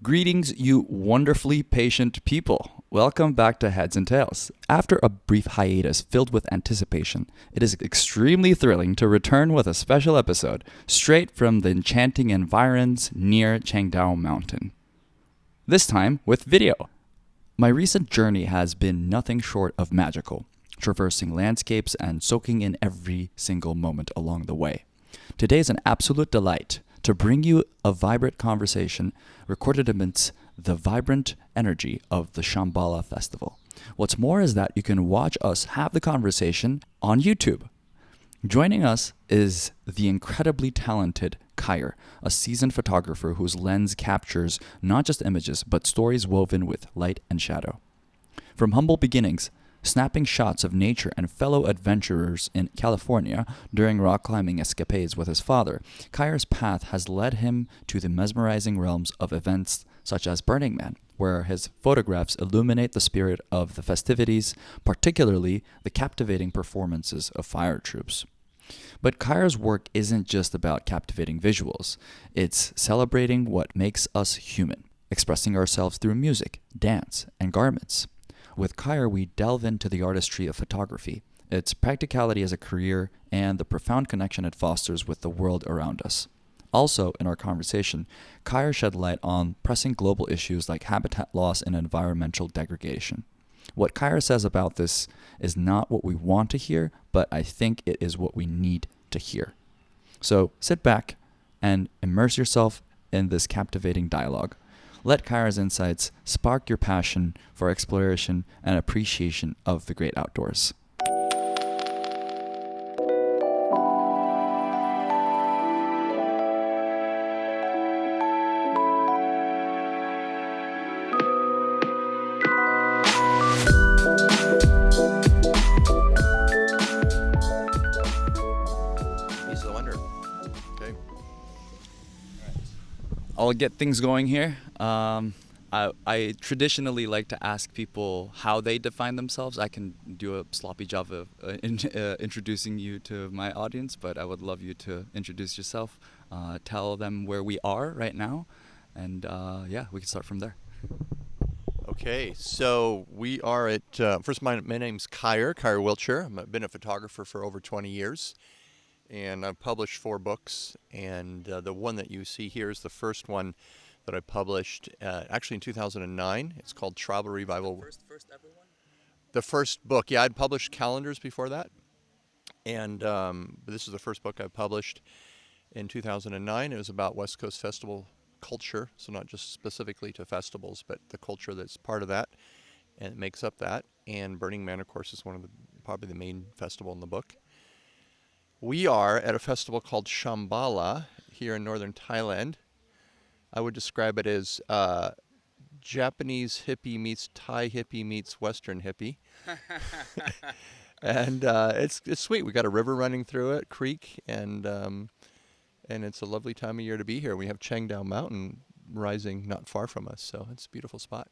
Greetings, you wonderfully patient people. Welcome back to Heads and Tails. After a brief hiatus filled with anticipation, it is extremely thrilling to return with a special episode straight from the enchanting environs near Chiang Dao Mountain. This time with video. My recent journey has been nothing short of magical, traversing landscapes and soaking in every single moment along the way. Today is an absolute delight to bring you a vibrant conversation recorded amidst the vibrant energy of the Shambala festival. What's more is that you can watch us have the conversation on YouTube. Joining us is the incredibly talented Kyer, a seasoned photographer whose lens captures not just images, but stories woven with light and shadow. From humble beginnings, snapping shots of nature and fellow adventurers in California during rock climbing escapades with his father, Kyer's path has led him to the mesmerizing realms of events such as Burning Man, where his photographs illuminate the spirit of the festivities, particularly the captivating performances of fire troops. But Kyer's work isn't just about captivating visuals. It's celebrating what makes us human, expressing ourselves through music, dance, and garments. With Kyer, we delve into the artistry of photography, its practicality as a career, and the profound connection it fosters with the world around us. Also, in our conversation, Kyer shed light on pressing global issues like habitat loss and environmental degradation. What Kyer says about this is not what we want to hear, but I think it is what we need to hear. So sit back and immerse yourself in this captivating dialogue. Let Kyer's insights spark your passion for exploration and appreciation of the great outdoors. Piece of the wonder. Okay. I'll get things going here. I traditionally like to ask people how they define themselves. I can do a sloppy job of introducing you to my audience, but I would love you to introduce yourself, tell them where we are right now, and we can start from there. Okay, so we are at, first my name's Kyer Wiltshire. I've been a photographer for over 20 years, and I've published 4 books, and the one that you see here is the first one that I published actually in 2009. It's called Travel Revival. First ever one? The first book, yeah, I'd published calendars before that, and but this is the first book I published in 2009. It was about West Coast festival culture, so not just specifically to festivals, but the culture that's part of that and it makes up that. And Burning Man, of course, is one of the probably the main festival in the book. We are at a festival called Shambala here in northern Thailand. I would describe it as Japanese hippie meets Thai hippie meets Western hippie. And it's sweet. We got a river running through it, creek, and it's a lovely time of year to be here. We have Chiang Dao Mountain rising not far from us, so it's a beautiful spot.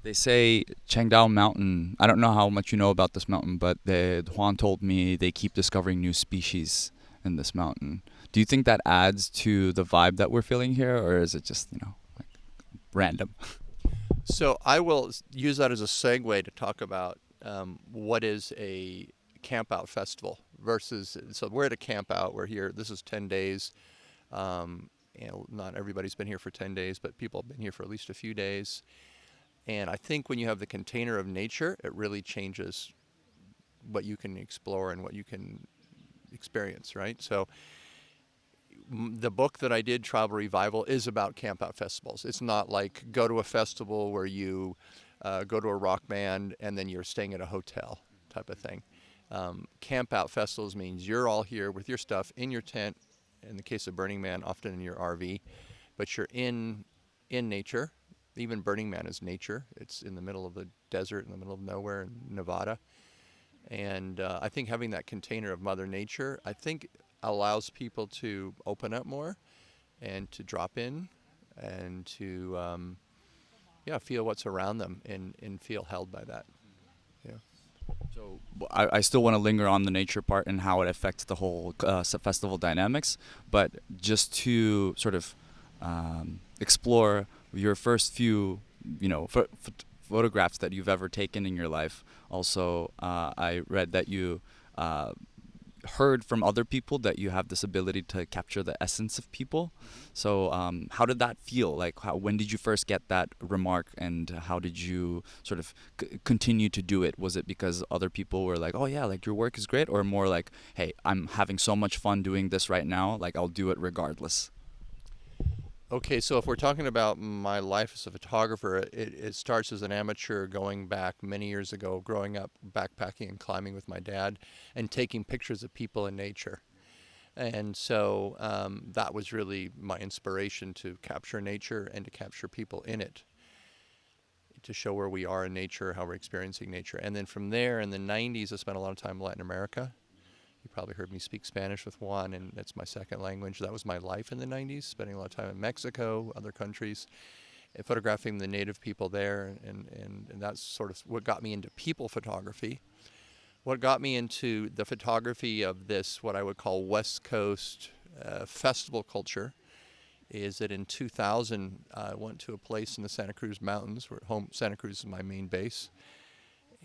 They say Chiang Dao Mountain, I don't know how much you know about this mountain, but Juan told me they keep discovering new species in this mountain. Do you think that adds to the vibe that we're feeling here, or is it just, like random? So I will use that as a segue to talk about what is a camp out festival versus, so we're at a camp out, we're here, this is 10 days. Not everybody's been here for 10 days, but people have been here for at least a few days. And I think when you have the container of nature, it really changes what you can explore and what you can experience, right? So the book that I did, Travel Revival, is about camp out festivals. It's not like go to a festival where you go to a rock band and then you're staying at a hotel type of thing. Camp out festivals means you're all here with your stuff in your tent, in the case of Burning Man, often in your RV, but you're in nature. Even Burning Man is nature. It's in the middle of the desert, in the middle of nowhere in Nevada. And I think having that container of Mother Nature, I think allows people to open up more and to drop in and to feel what's around them and feel held by that. Yeah. So I still want to linger on the nature part and how it affects the whole festival dynamics, but just to sort of explore your first few, photographs that you've ever taken in your life. Also, I read that you uh, heard from other people that you have this ability to capture the essence of people. So, how did that feel? Like, when did you first get that remark, and how did you sort of continue to do it? Was it because other people were like, "Oh yeah, like your work is great," or more like, "Hey, I'm having so much fun doing this right now, like I'll do it regardless." Okay, so if we're talking about my life as a photographer, it starts as an amateur going back many years ago, growing up backpacking and climbing with my dad and taking pictures of people in nature. And so that was really my inspiration to capture nature and to capture people in it, to show where we are in nature, how we're experiencing nature. And then from there, in the 90s, I spent a lot of time in Latin America. You probably heard me speak Spanish with Juan, and that's my second language. That was my life in the 90s, spending a lot of time in Mexico, other countries, and photographing the native people there. And that's sort of what got me into people photography. What got me into the photography of this, what I would call West Coast festival culture, is that in 2000, I went to a place in the Santa Cruz Mountains, where Santa Cruz is my main base,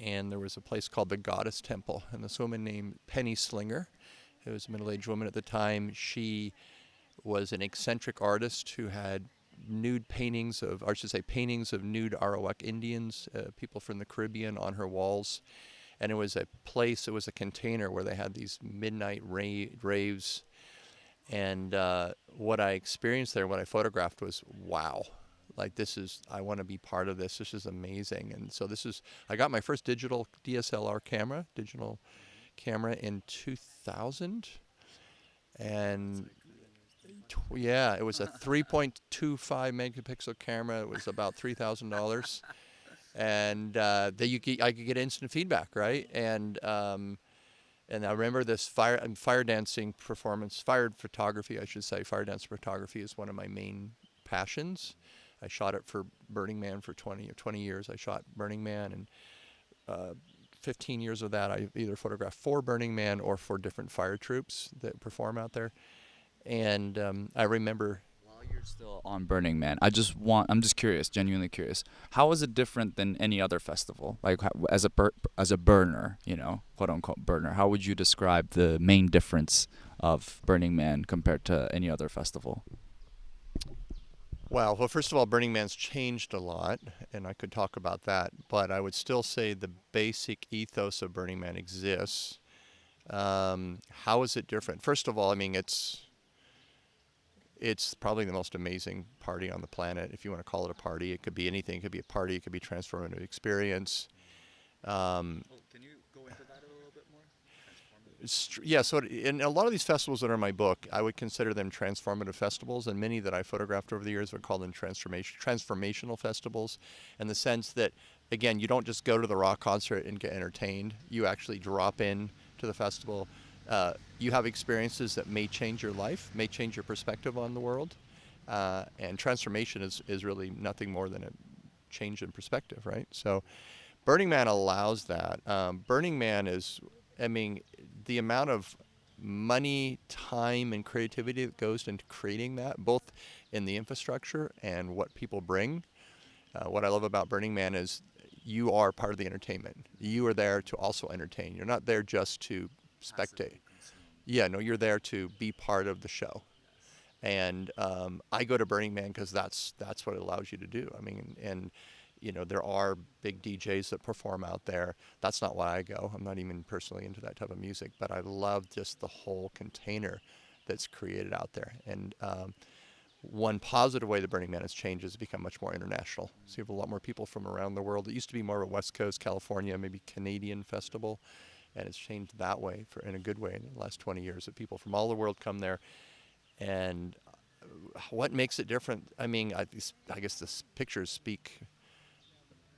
and there was a place called the Goddess Temple, and this woman named Penny Slinger, who was a middle-aged woman at the time, she was an eccentric artist who had nude paintings of, or I should say paintings of nude Arawak Indians, people from the Caribbean, on her walls. And it was a place, it was a container where they had these midnight raves. And what I experienced there, what I photographed was, wow. Like, I want to be part of this. This is amazing. And so I got my first digital camera in 2000. And yeah, it was a 3.25 megapixel camera. It was about $3,000. And I could get instant feedback, right? And I remember this fire dancing performance, fire photography, I should say. Fire dance photography is one of my main passions. I shot it for Burning Man for 20 years. I shot Burning Man, and 15 years of that I either photographed for Burning Man or for different fire troops that perform out there. And I remember, While you're still on Burning Man, I'm just curious, genuinely curious. How is it different than any other festival? Like, as a burner, quote unquote burner, how would you describe the main difference of Burning Man compared to any other festival? well, first of all, Burning Man's changed a lot, and I could talk about that, but I would still say the basic ethos of Burning Man exists. How is it different? First of all, I mean, it's probably the most amazing party on the planet, if you want to call it a party. It could be anything. It could be a party. It could be a transformative experience. Can you go into that a little bit more? Yeah, so in a lot of these festivals that are in my book, I would consider them transformative festivals, and many that I photographed over the years would call them transformational festivals, in the sense that, again, you don't just go to the rock concert and get entertained. You actually drop in to the festival. You have experiences that may change your life, may change your perspective on the world, and transformation is really nothing more than a change in perspective, right? So Burning Man allows that. Burning Man is, I mean, the amount of money, time, and creativity that goes into creating that, both in the infrastructure and what people bring. What I love about Burning Man is you are part of the entertainment. You are there to also entertain. You're not there just to spectate. Yeah, no, you're there to be part of the show. And I go to Burning Man because that's what it allows you to do. I mean, and there are big DJs that perform out there. That's not why I go. I'm not even personally into that type of music, but I love just the whole container that's created out there. And one positive way the Burning Man has changed is become much more international. So you have a lot more people from around the world. It used to be more of a West Coast, California, maybe Canadian festival, and it's changed that way in a good way in the last 20 years. That people from all the world come there. And what makes it different? I mean, I guess the pictures speak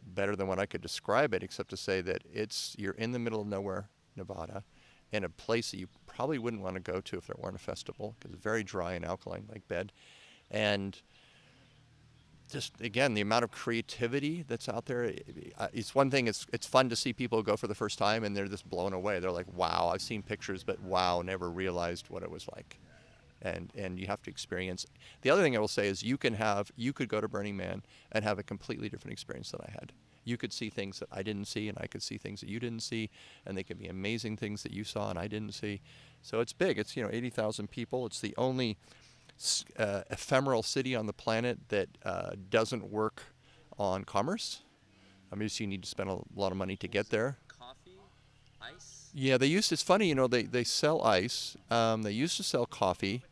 better than what I could describe it, except to say that you're in the middle of nowhere, Nevada, in a place that you probably wouldn't want to go to if there weren't a festival, because it's very dry and alkaline like bed. And just, again, the amount of creativity that's out there, it's one thing, it's fun to see people go for the first time and they're just blown away. They're like, wow, I've seen pictures, but wow, never realized what it was like. and you have to experience. The other thing I will say is you could go to Burning Man and have a completely different experience than I had. You could see things that I didn't see, and I could see things that you didn't see, and they could be amazing things that you saw and I didn't see. So it's big. It's 80,000 people. It's the only ephemeral city on the planet that doesn't work on commerce. I mean, so you need to spend a lot of money to get there. Coffee, ice. Yeah, it's funny, they sell ice. They used to sell coffee,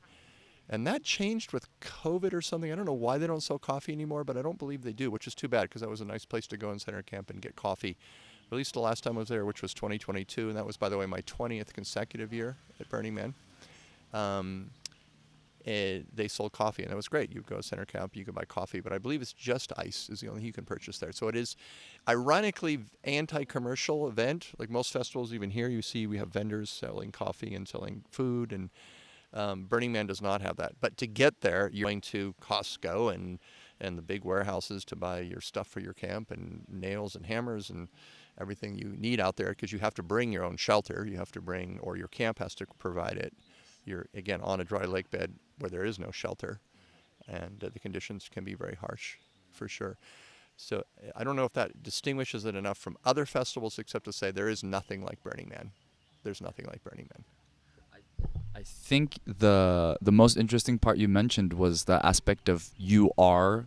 and that changed with COVID or something. I don't know why they don't sell coffee anymore, but I don't believe they do, which is too bad because that was a nice place to go in center camp and get coffee. At least the last time I was there, which was 2022, and that was, by the way, my 20th consecutive year at Burning Man. They sold coffee, and that was great. You go to center camp, you can buy coffee, but I believe it's just ice is the only thing you can purchase there. So it is, ironically, anti-commercial event. Like most festivals, even here, you see we have vendors selling coffee and selling food, and Burning Man does not have that. But to get there, you're going to Costco and the big warehouses to buy your stuff for your camp, and nails and hammers and everything you need out there, because you have to bring your own shelter. You have to bring, or your camp has to provide it. You're, again, on a dry lake bed where there is no shelter, and the conditions can be very harsh, for sure. So I don't know if that distinguishes it enough from other festivals, except to say there is nothing like Burning Man. There's nothing like Burning Man. I think the most interesting part you mentioned was the aspect of you are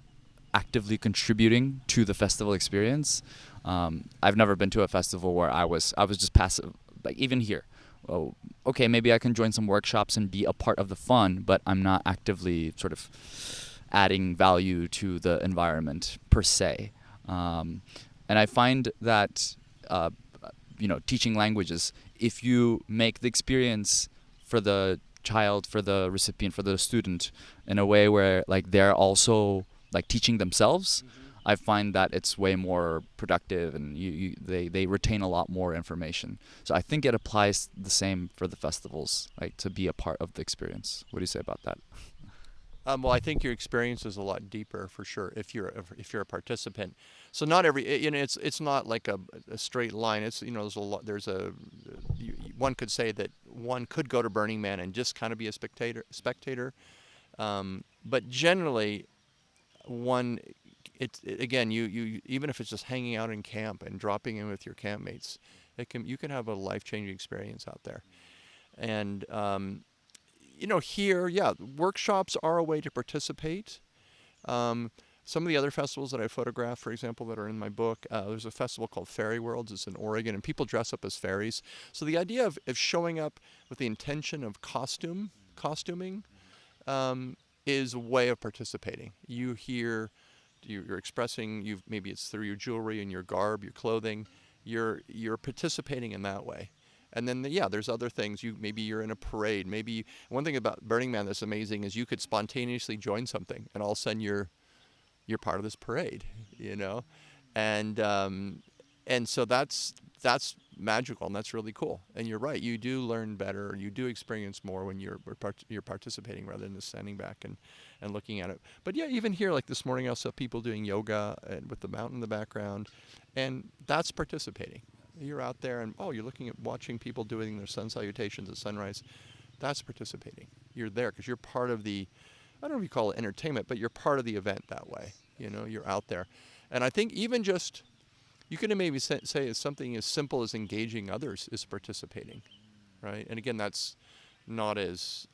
actively contributing to the festival experience. I've never been to a festival where I was just passive, like even here. Oh, okay, maybe I can join some workshops and be a part of the fun, but I'm not actively sort of adding value to the environment per se. And I find that, teaching languages, if you make the experience for the child, for the recipient, for the student in a way where like they're also like teaching themselves, I find that it's way more productive, and they retain a lot more information. So I think it applies the same for the festivals, like to be a part of the experience. What do you say about that? Well, I think your experience is a lot deeper, for sure, if you're a participant. So not every, it's not like a straight line. It's, there's a lot. One could say that one could go to Burning Man and just kind of be a spectator. But generally, again, you even if it's just hanging out in camp and dropping in with your campmates, you can have a life-changing experience out there. And here, workshops are a way to participate. Some of the other festivals that I photographed, for example, that are in my book, there's a festival called Fairy Worlds. It's in Oregon, and people dress up as fairies. So the idea of showing up with the intention of costuming is a way of participating. You're expressing, maybe it's through your jewelry and your garb, your clothing. You're participating in that way. And then, there's other things. Maybe you're in a parade. Maybe one thing about Burning Man that's amazing is you could spontaneously join something, and all of a sudden you're part of this parade, and so that's magical, and that's really cool. And you're right, you do learn better, you do experience more when you're participating rather than just standing back and looking at it. But even here, like this morning, I saw people doing yoga and with the mountain in the background, and that's participating. You're out there and you're watching people doing their sun salutations at sunrise. That's participating. You're there because you're part of the, I don't know if you call it entertainment, but you're part of the event that way. You're out there. And I think even just, you can maybe say something as simple as engaging others is participating, right? And again, that's not as,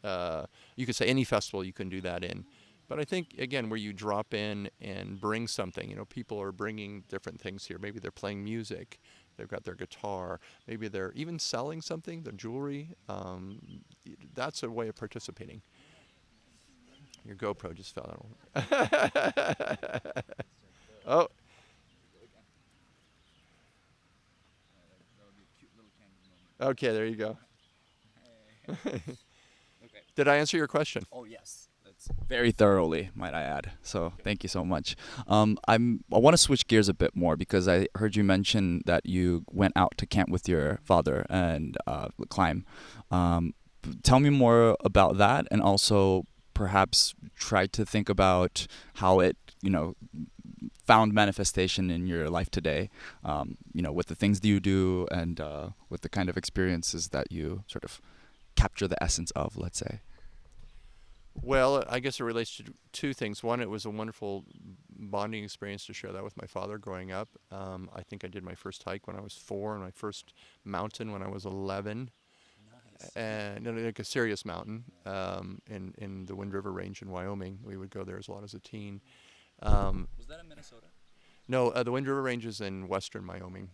you could say any festival you can do that in. But I think, again, where you drop in and bring something, people are bringing different things here. Maybe they're playing music. They've got their guitar. Maybe they're even selling something, their jewelry. That's a way of participating. Your GoPro just fell out. Oh. Okay, there you go. Did I answer your question? Oh, yes. That's very thoroughly, might I add. So thank you so much. I want to switch gears a bit more because I heard you mention that you went out to camp with your father and climb. Tell me more about that, and also perhaps try to think about how it, found manifestation in your life today, with the things that you do and with the kind of experiences that you sort of capture the essence of, let's say. Well, I guess it relates to two things. One, it was a wonderful bonding experience to share that with my father growing up. I think I did my first hike when I was 4 and my first mountain when I was 11. Nice. And like a serious mountain in the Wind River Range in Wyoming. We would go there a lot as a teen. Was that in Minnesota? No, the Wind River Range is in western Wyoming.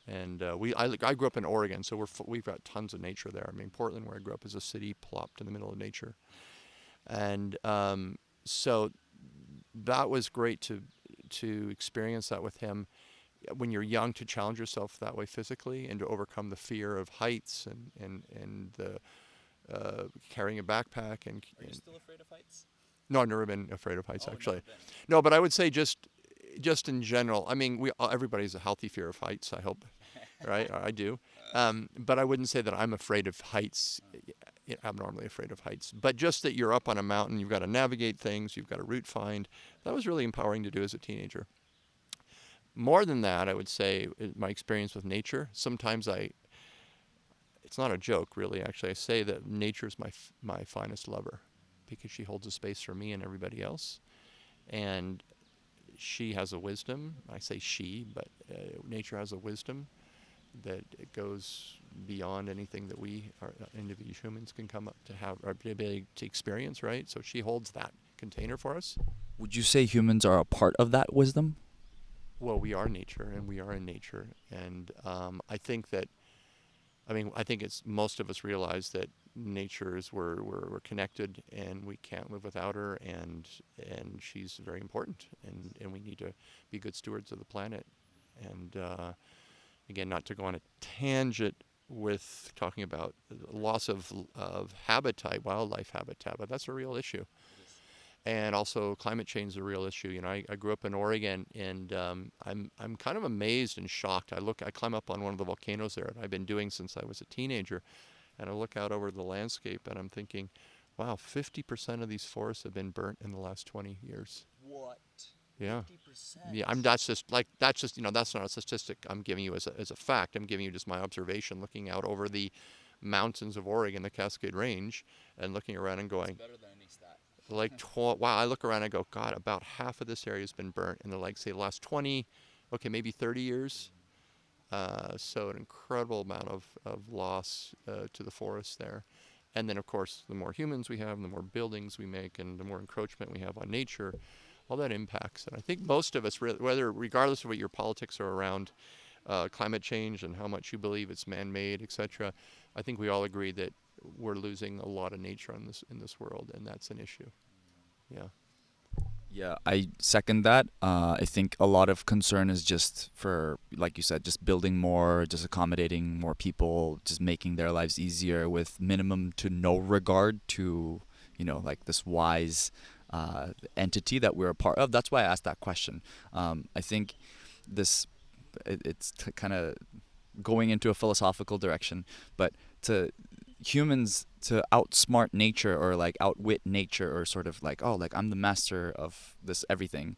And I grew up in Oregon, so we've got tons of nature there. I mean, Portland, where I grew up, is a city plopped in the middle of nature. And so that was great to experience that with him when you're young, to challenge yourself that way physically and to overcome the fear of heights and the carrying a backpack. Are you still afraid of heights? No, I've never been afraid of heights, Oh, actually. never been. No, but I would say just in general. I mean, everybody has a healthy fear of heights, I hope, right? I do. But I wouldn't say that I'm afraid of heights, abnormally afraid of heights. But just that you're up on a mountain, you've got to navigate things, you've got a route find. That was really empowering to do as a teenager. More than that, I would say my experience with nature. Sometimes it's not a joke, really. Actually, I say that nature is my finest lover, because she holds a space for me and everybody else. And she has a wisdom. I say she, but nature has a wisdom that it goes beyond anything that we, individual humans, can come up to have, or ability to experience, right? So she holds that container for us. Would you say humans are a part of that wisdom? Well, we are nature, and we are in nature. And I think it's most of us realize that nature is we're connected, and we can't live without her, and she's very important, and we need to be good stewards of the planet. And again, not to go on a tangent with talking about loss of habitat, wildlife habitat, but that's a real issue. And also climate change is a real issue. You know, I grew up in Oregon, and I'm kind of amazed and shocked. I climb up on one of the volcanoes there, and I've been doing since I was a teenager, and I look out over the landscape, and I'm thinking, wow, 50% of these forests have been burnt in the last 20 years. What? Yeah. 50%? Yeah, that's not a statistic I'm giving you as a fact. I'm giving you just my observation, looking out over the mountains of Oregon, the Cascade Range, and looking around and going, Better than any stat. wow, I look around and I go, God, about half of this area has been burnt in the last 20, okay, maybe 30 years. So an incredible amount of loss to the forest there. And then, of course, the more humans we have, the more buildings we make, and the more encroachment we have on nature, all that impacts. And I think most of us, regardless of what your politics are around climate change and how much you believe it's man-made, etc., I think we all agree that we're losing a lot of nature in this world, and that's an issue. Yeah. Yeah, I second that. I think a lot of concern is just for, like you said, just building more, just accommodating more people, just making their lives easier with minimum to no regard to, like this wise entity that we're a part of. That's why I asked that question. I think it's kind of going into a philosophical direction, but to humans to outsmart nature or like outwit nature or sort of like, oh, like I'm the master of this everything,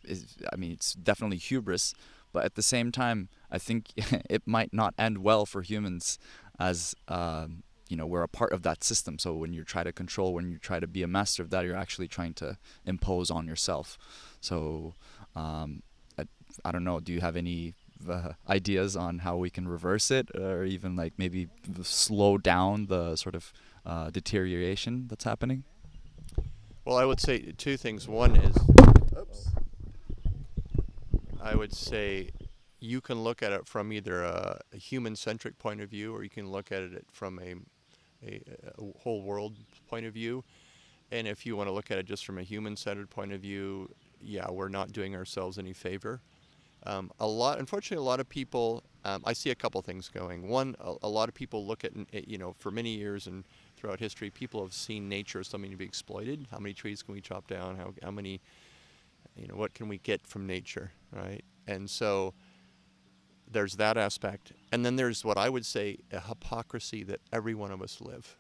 it's definitely hubris. But at the same time, I think it might not end well for humans as we're a part of that system. So when you try to control, when you try to be a master of that, you're actually trying to impose on yourself. So I don't know, do you have any ideas on how we can reverse it, or even like maybe slow down the sort of deterioration that's happening? Well, I would say two things. One is, I would say you can look at it from either a human-centric point of view, or you can look at it from a whole world point of view. And if you want to look at it just from a human-centered point of view, yeah, we're not doing ourselves any favor. Unfortunately, a lot of people, I see a couple things going. One, a lot of people look at, for many years and throughout history, people have seen nature as something to be exploited. How many trees can we chop down? How many, what can we get from nature, right? And so there's that aspect. And then there's what I would say a hypocrisy that every one of us live.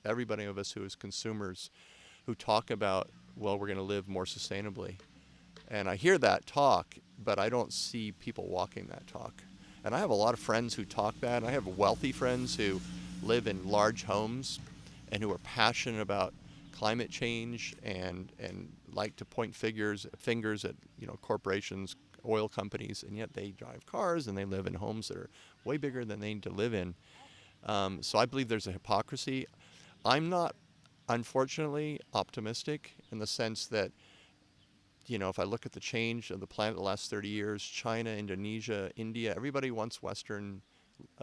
Everybody of us who is consumers, who talk about, well, we're going to live more sustainably. And I hear that talk, but I don't see people walking that talk. And I have a lot of friends who talk that. I have wealthy friends who live in large homes and who are passionate about climate change and like to point fingers at corporations, oil companies, and yet they drive cars and they live in homes that are way bigger than they need to live in. So I believe there's a hypocrisy. I'm not, unfortunately, optimistic in the sense that, if I look at the change of the planet the last 30 years, China, Indonesia, India, everybody wants Western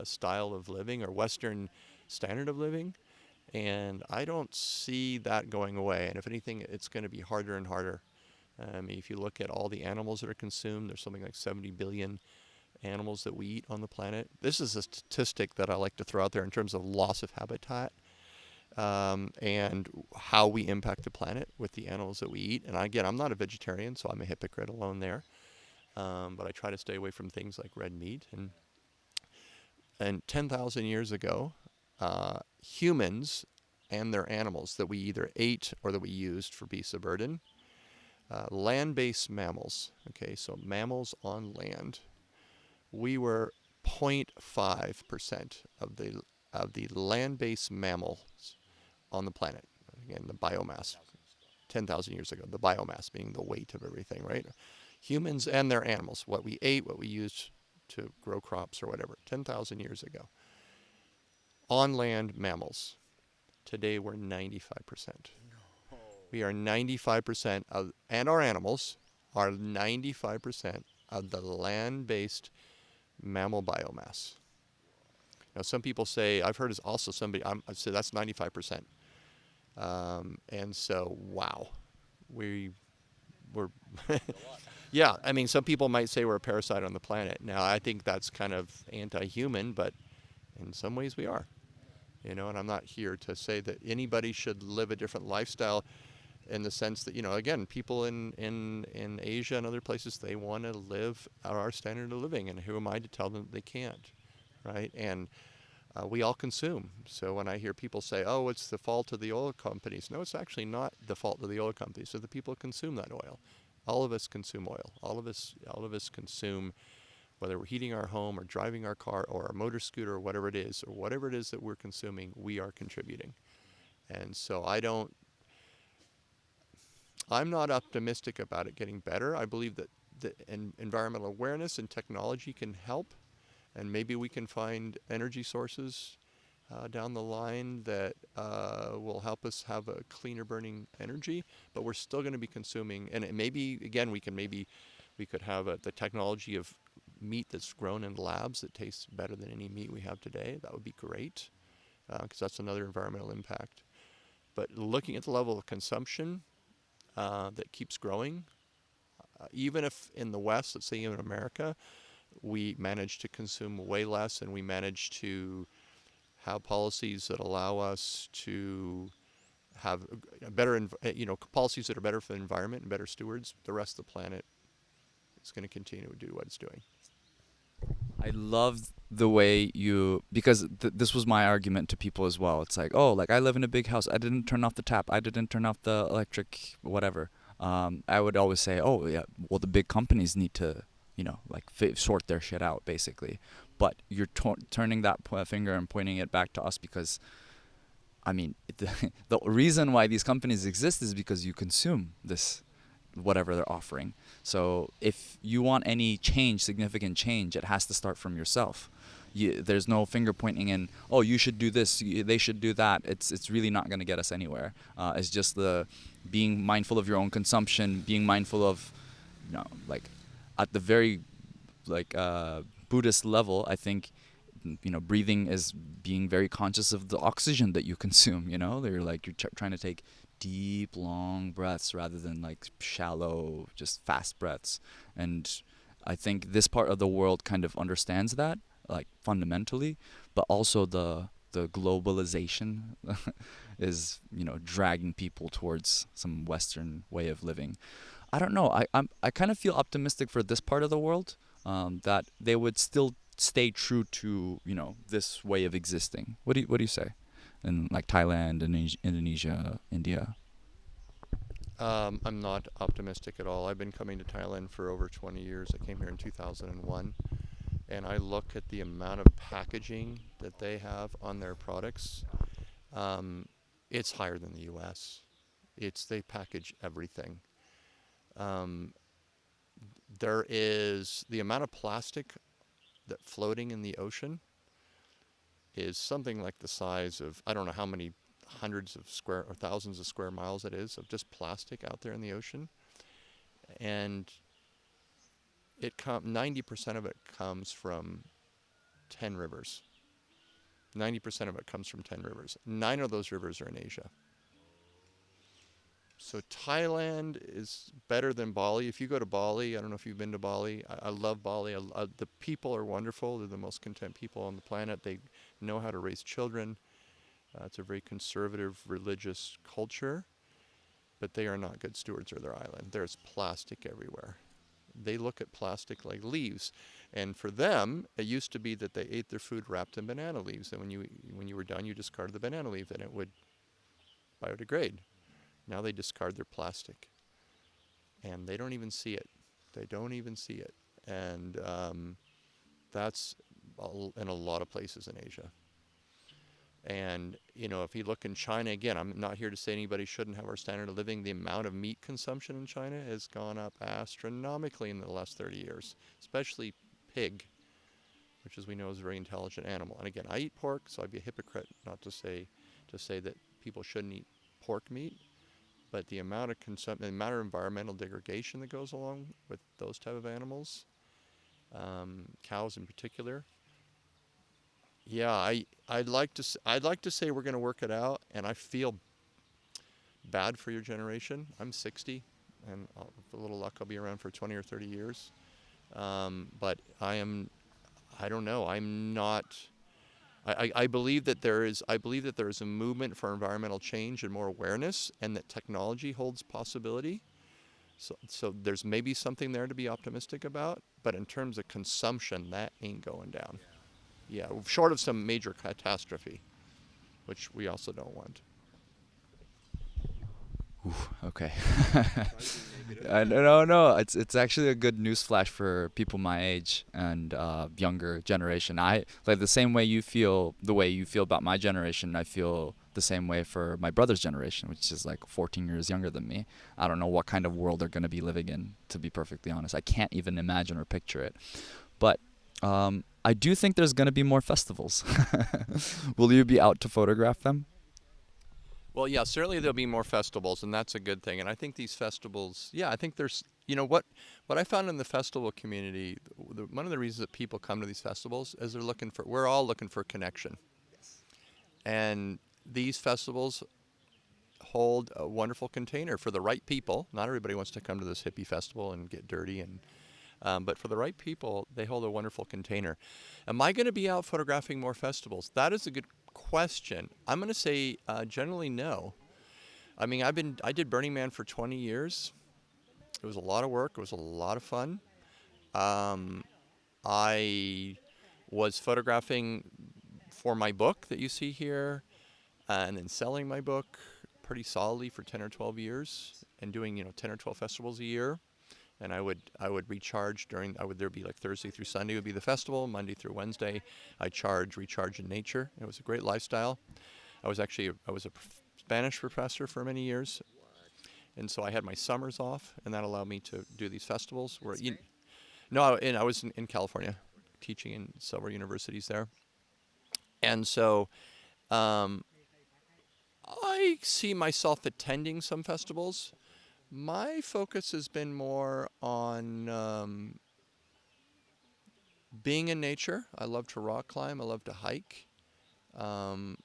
style of living or Western standard of living. And I don't see that going away. And if anything, it's going to be harder and harder. If you look at all the animals that are consumed, there's something like 70 billion animals that we eat on the planet. This is a statistic that I like to throw out there in terms of loss of habitat, and how we impact the planet with the animals that we eat. And again, I'm not a vegetarian, so I'm a hypocrite alone there. But I try to stay away from things like red meat. And 10,000 years ago, humans and their animals that we either ate or that we used for beasts of burden, land-based mammals, okay, so mammals on land, we were 0.5% of the land-based mammals on the planet. Again, the biomass, 10,000 years ago, the biomass being the weight of everything, right? Humans and their animals, what we ate, what we used to grow crops or whatever, 10,000 years ago. On land mammals, today we're 95%. No. We are 95% of, and our animals are 95% of the land-based mammal biomass. Now, some people say, I've heard also somebody, I say that's 95%. And so, wow, we're, yeah, I mean, some people might say we're a parasite on the planet. Now, I think that's kind of anti-human, but in some ways we are. And I'm not here to say that anybody should live a different lifestyle in the sense that, again, people in Asia and other places, they want to live at our standard of living, and who am I to tell them that they can't, right? And we all consume. So when I hear people say, oh, it's the fault of the oil companies, no, it's actually not the fault of the oil companies. So the people who consume that oil. All of us consume oil. All of us consume, whether we're heating our home or driving our car or our motor scooter or whatever it is that we're consuming, we are contributing. And so I'm not optimistic about it getting better. I believe that environmental awareness and technology can help, and maybe we can find energy sources down the line that will help us have a cleaner burning energy, but we're still going to be consuming, and maybe, again, we could have the technology of meat that's grown in labs that tastes better than any meat we have today. That would be great, because that's another environmental impact. But looking at the level of consumption that keeps growing, even if in the West, let's say in America, we manage to consume way less, and we manage to have policies that allow us to have a better, policies that are better for the environment and better stewards, the rest of the planet is going to continue to do what it's doing. I love the way because this was my argument to people as well. It's like, oh, like I live in a big house. I didn't turn off the tap. I didn't turn off the electric, whatever. I would always say, oh, yeah, well, the big companies need to, sort their shit out, basically. But you're turning that finger and pointing it back to us because, I mean, the reason why these companies exist is because you consume this, whatever they're offering. So if you want any change, significant change, it has to start from yourself. There's no finger pointing in, oh, you should do this, they should do that. It's really not going to get us anywhere. It's just the being mindful of your own consumption, being mindful of, at the very, Buddhist level, I think, breathing is being very conscious of the oxygen that you consume, They're like, you're trying to take deep, long breaths rather than shallow, just fast breaths. And I think this part of the world kind of understands that, fundamentally, but also the globalization is, dragging people towards some Western way of living. I don't know. I kind of feel optimistic for this part of the world, that they would still stay true to, this way of existing. What do you say? In Thailand, Indonesia, India? I'm not optimistic at all. I've been coming to Thailand for over 20 years. I came here in 2001, and I look at the amount of packaging that they have on their products. It's higher than the U.S. They package everything. There is the amount of plastic that floating in the ocean is something like the size of, I don't know how many hundreds of square or thousands of square miles it is of just plastic out there in the ocean. And 90% of it comes from 10 rivers. 90% of it comes from 10 rivers. 9 of those rivers are in Asia. So Thailand is better than Bali. If you go to Bali, I don't know if you've been to Bali. I love Bali. The people are wonderful. They're the most content people on the planet. They know how to raise children. It's a very conservative, religious culture, but they are not good stewards of their island. There's plastic everywhere. They look at plastic like leaves, and for them, it used to be that they ate their food wrapped in banana leaves, and when you were done, you discarded the banana leaf, and it would biodegrade. Now they discard their plastic, and they don't even see it. They don't even see it, and that's in a lot of places in Asia. And, if you look in China, again, I'm not here to say anybody shouldn't have our standard of living. The amount of meat consumption in China has gone up astronomically in the last 30 years, especially pig, which, as we know, is a very intelligent animal. And again, I eat pork, so I'd be a hypocrite not to say that people shouldn't eat pork meat. But the amount of the amount of environmental degradation that goes along with those type of animals, cows in particular. Yeah, I'd like to say we're going to work it out, and I feel bad for your generation. I'm 60, and with a little luck, I'll be around for 20 or 30 years. But I don't know. I'm not. I believe that there is a movement for environmental change and more awareness, and that technology holds possibility. So there's maybe something there to be optimistic about. But in terms of consumption, that ain't going down. Yeah, short of some major catastrophe, which we also don't want. Ooh, okay. No. It's actually a good news flash for people my age and younger generation. I like the same way you feel, the way you feel about my generation. I feel the same way for my brother's generation, which is like 14 years younger than me. I don't know what kind of world they're going to be living in, to be perfectly honest. I can't even imagine or picture it. But I do think there's going to be more festivals. Will you be out to photograph them? Well, yeah, certainly there'll be more festivals, and that's a good thing. And I think these festivals, yeah, I think there's, what I found in the festival community, one of the reasons that people come to these festivals is we're all looking for connection. And these festivals hold a wonderful container for the right people. Not everybody wants to come to this hippie festival and get dirty, but for the right people, they hold a wonderful container. Am I going to be out photographing more festivals? That is a good question. I'm going to say generally no. I mean, I did Burning Man for 20 years. It was a lot of work. It was a lot of fun. I was photographing for my book that you see here, and then selling my book pretty solidly for 10 or 12 years, and doing 10 or 12 festivals a year. And I would recharge there'd be like Thursday through Sunday would be the festival, Monday through Wednesday I recharge in nature. It was a great lifestyle. I was a Spanish professor for many years, and so I had my summers off, and that allowed me to do these festivals. I was in California, teaching in several universities there, and so I see myself attending some festivals. My focus has been more on being in nature. I love to rock climb. I love to hike. And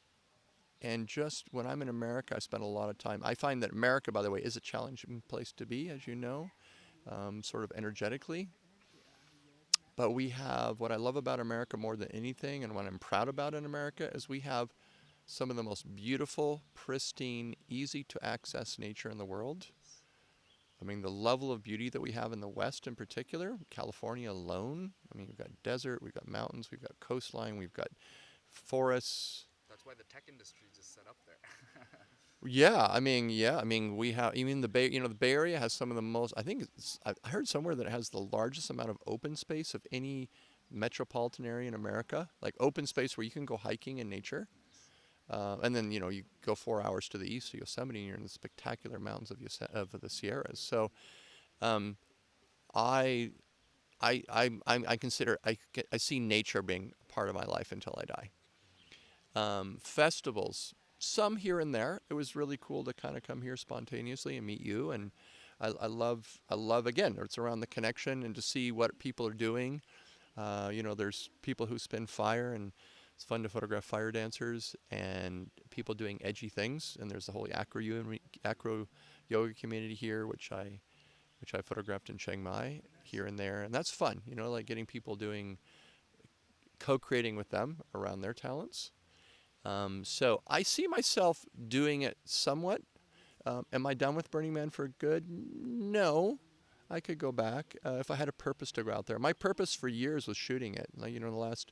just when I'm in America, I spend a lot of time. I find that America, by the way, is a challenging place to be, as you know, sort of energetically. But what I love about America more than anything, and what I'm proud about in America, is we have some of the most beautiful, pristine, easy to access nature in the world. I mean, the level of beauty that we have in the West in particular, California alone, I mean, we've got desert, we've got mountains, we've got coastline, we've got forests. That's why the tech industry just set up there. We have, even the Bay Area has some of the most, I heard somewhere that it has the largest amount of open space of any metropolitan area in America, like open space where you can go hiking in nature. And then, you go 4 hours to the east to Yosemite, and you're in the spectacular mountains of the Sierras. So um, I, I consider, I see nature being part of my life until I die. Festivals, some here and there. It was really cool to kind of come here spontaneously and meet you. And I love, again, it's around the connection and to see what people are doing. There's people who spin fire, and it's fun to photograph fire dancers and people doing edgy things. And there's the whole acro yoga community here, which I photographed in Chiang Mai here and there, and that's fun. Like getting people doing co-creating with them around their talents. So I see myself doing it somewhat. Am I done with Burning Man for good? No. I could go back if I had a purpose to go out there. My purpose for years was shooting it. Like, the last,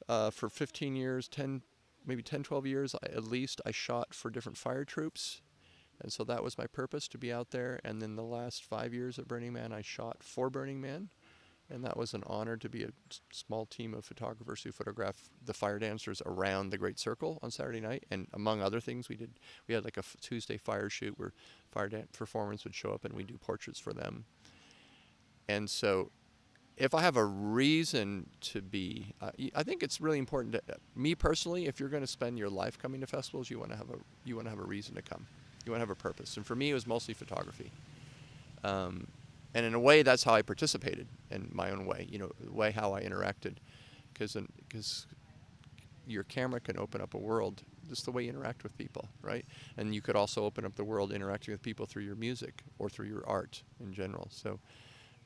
for 15 years, 10, maybe 10, 12 years at least, I shot for different fire troops. And so that was my purpose, to be out there. And then the last 5 years at Burning Man, I shot for Burning Man. And that was an honor to be a small team of photographers who photographed the fire dancers around the Great Circle on Saturday night. And among other things, we had like a Tuesday fire shoot where fire performers would show up and we'd do portraits for them. And so if I have a reason to be, I think it's really important to me personally. If you're going to spend your life coming to festivals, you want to have a reason to come. You want to have a purpose. And for me, it was mostly photography. And in a way, that's how I participated in my own way, the way how I interacted. Because your camera can open up a world just the way you interact with people, right? And you could also open up the world interacting with people through your music or through your art in general. So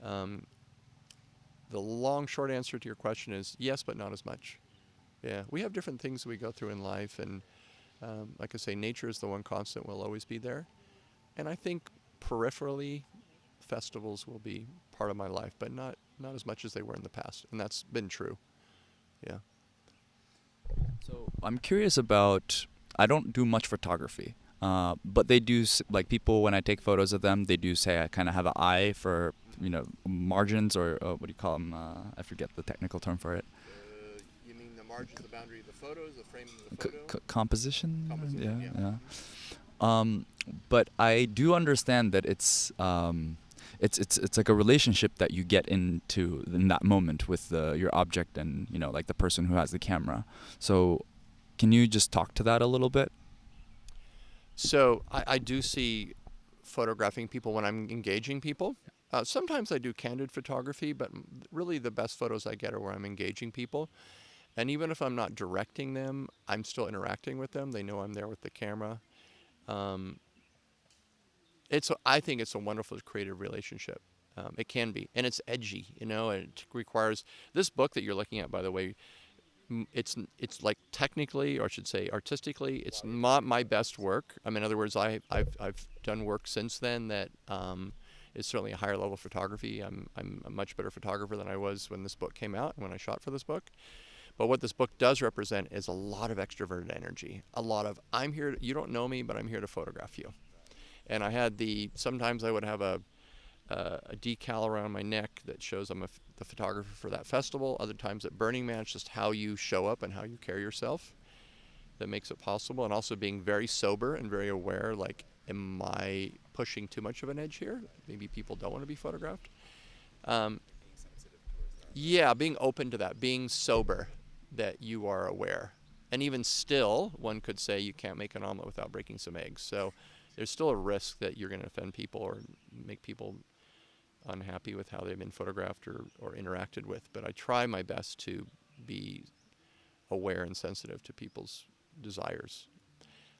the long, short answer to your question is yes, but not as much. Yeah, we have different things that we go through in life. And like I say, nature is the one constant, will always be there. And I think peripherally, festivals will be part of my life, but not as much as they were in the past. And that's been true. Yeah. So I'm curious about, I don't do much photography, but they do, like people, when I take photos of them, they do say I kind of have an eye for, margins or what do you call them? I forget the technical term for it. You mean the margins, the boundary of the photos, the frame of the photo? Composition? Composition, yeah. But I do understand that it's like a relationship that you get into in that moment with your object and, like the person who has the camera. So can you just talk to that a little bit? So I do see photographing people when I'm engaging people. Sometimes I do candid photography, but really the best photos I get are where I'm engaging people. And even if I'm not directing them, I'm still interacting with them. They know I'm there with the camera. I think it's a wonderful creative relationship. It can be, and it's edgy, and it requires, this book that you're looking at, by the way, it's like technically, or I should say artistically, it's not my best work. In other words, I've done work since then that is certainly a higher level of photography. I'm a much better photographer than I was when this book came out and when I shot for this book. But what this book does represent is a lot of extroverted energy, a lot of, I'm here, you don't know me, but I'm here to photograph you. And I had sometimes I would have a decal around my neck that shows I'm the photographer for that festival. Other times at Burning Man, it's just how you show up and how you carry yourself that makes it possible. And also being very sober and very aware, like, am I pushing too much of an edge here? Maybe people don't want to be photographed. Yeah, being open to that, being sober, that you are aware. And even still, one could say you can't make an omelet without breaking some eggs. So there's still a risk that you're going to offend people or make people unhappy with how they've been photographed or interacted with. But I try my best to be aware and sensitive to people's desires.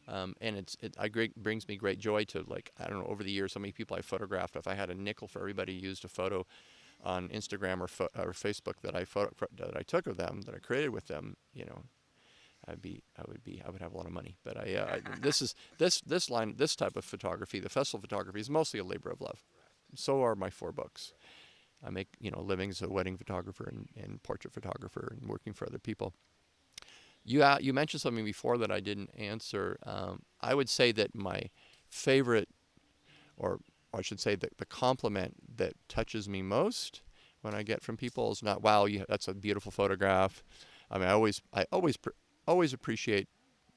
And it brings me great joy to, like, I don't know, over the years, how many people I photographed. If I had a nickel for everybody who used a photo on Instagram or Facebook that I took of them, that I created with them, I would have a lot of money. But this type of photography, the festival photography, is mostly a labor of love. So are my 4 books. I make, a living as a wedding photographer and portrait photographer and working for other people. You mentioned something before that I didn't answer. I would say that my favorite, or I should say that the compliment that touches me most when I get from people is not, wow, that's a beautiful photograph. I mean, I always appreciate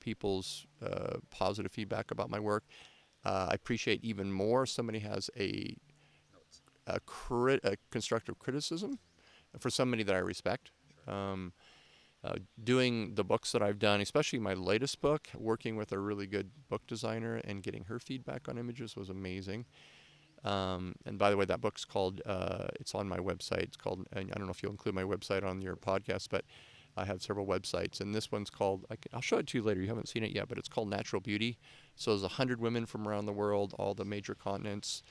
people's positive feedback about my work. I appreciate even more somebody has a constructive criticism for somebody that I respect. Doing the books that I've done, especially my latest book, working with a really good book designer and getting her feedback on images was amazing. And by the way, that book's called, it's on my website. It's called, and I don't know if you'll include my website on your podcast, but I have several websites. And this one's called, I'll show it to you later. You haven't seen it yet, but it's called Natural Beauty. So there's 100 women from around the world, all the major continents,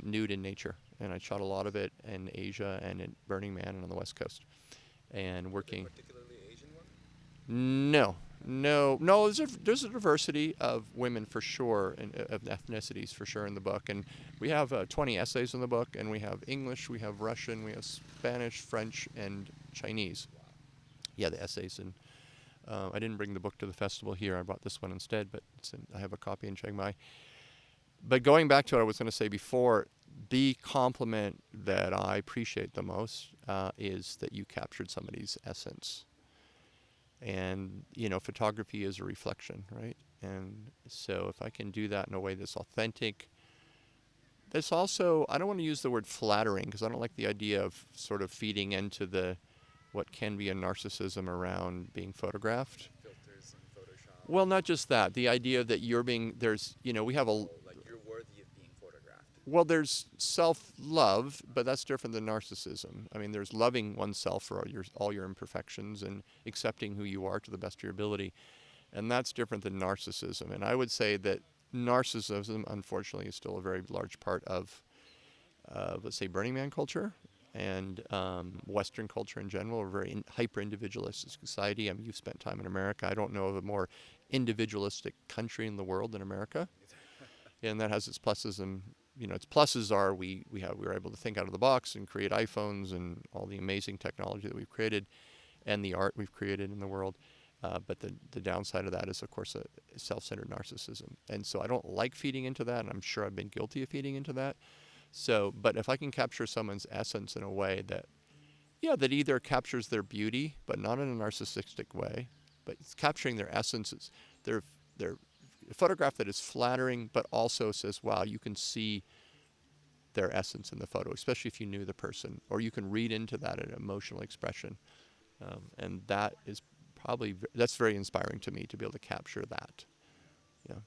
nude in nature. And I shot a lot of it in Asia and in Burning Man and on the West Coast. And working. Particularly Asian one? No. There's a diversity of women for sure, and of ethnicities for sure in the book. And we have 20 essays in the book, and we have English, we have Russian, we have Spanish, French, and Chinese. Yeah, the essays. And I didn't bring the book to the festival here. I brought this one instead, but I have a copy in Chiang Mai. But going back to what I was going to say before, the compliment that I appreciate the most is that you captured somebody's essence. And, photography is a reflection, right? And so if I can do that in a way that's authentic, that's also, I don't want to use the word flattering because I don't like the idea of sort of feeding into what can be a narcissism around being photographed. Filters and Photoshop. Well, not just that. The idea that we have Like you're worthy of being photographed. well, there's self-love, but that's different than narcissism. I mean, there's loving oneself for all your imperfections and accepting who you are to the best of your ability. And that's different than narcissism. And I would say that narcissism, unfortunately, is still a very large part of, let's say, Burning Man culture and Western culture in general. We're a very hyper-individualistic society. I mean, you've spent time in America. I don't know of a more individualistic country in the world than America. And that has its pluses and its pluses are we were able to think out of the box and create iPhones and all the amazing technology that we've created and the art we've created in the world. But the downside of that is, of course, a self-centered narcissism. And so I don't like feeding into that, and I'm sure I've been guilty of feeding into that. So, but if I can capture someone's essence in a way that either captures their beauty, but not in a narcissistic way, but it's capturing their essences, their a photograph that is flattering, but also says, wow, you can see their essence in the photo, especially if you knew the person, or you can read into that an emotional expression. And that is that's very inspiring to me to be able to capture that. Yeah.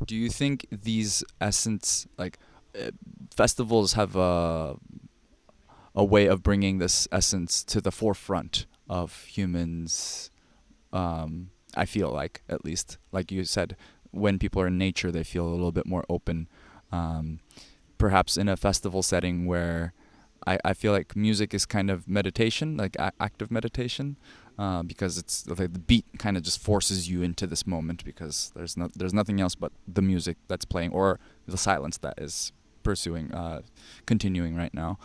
Do you think these festivals have a way of bringing this essence to the forefront of humans? I feel like, at least, like you said, when people are in nature, they feel a little bit more open. Perhaps in a festival setting where I feel like music is kind of meditation, like active meditation, because it's like the beat kind of just forces you into this moment because there's nothing else but the music that's playing or the silence that is continuing right now.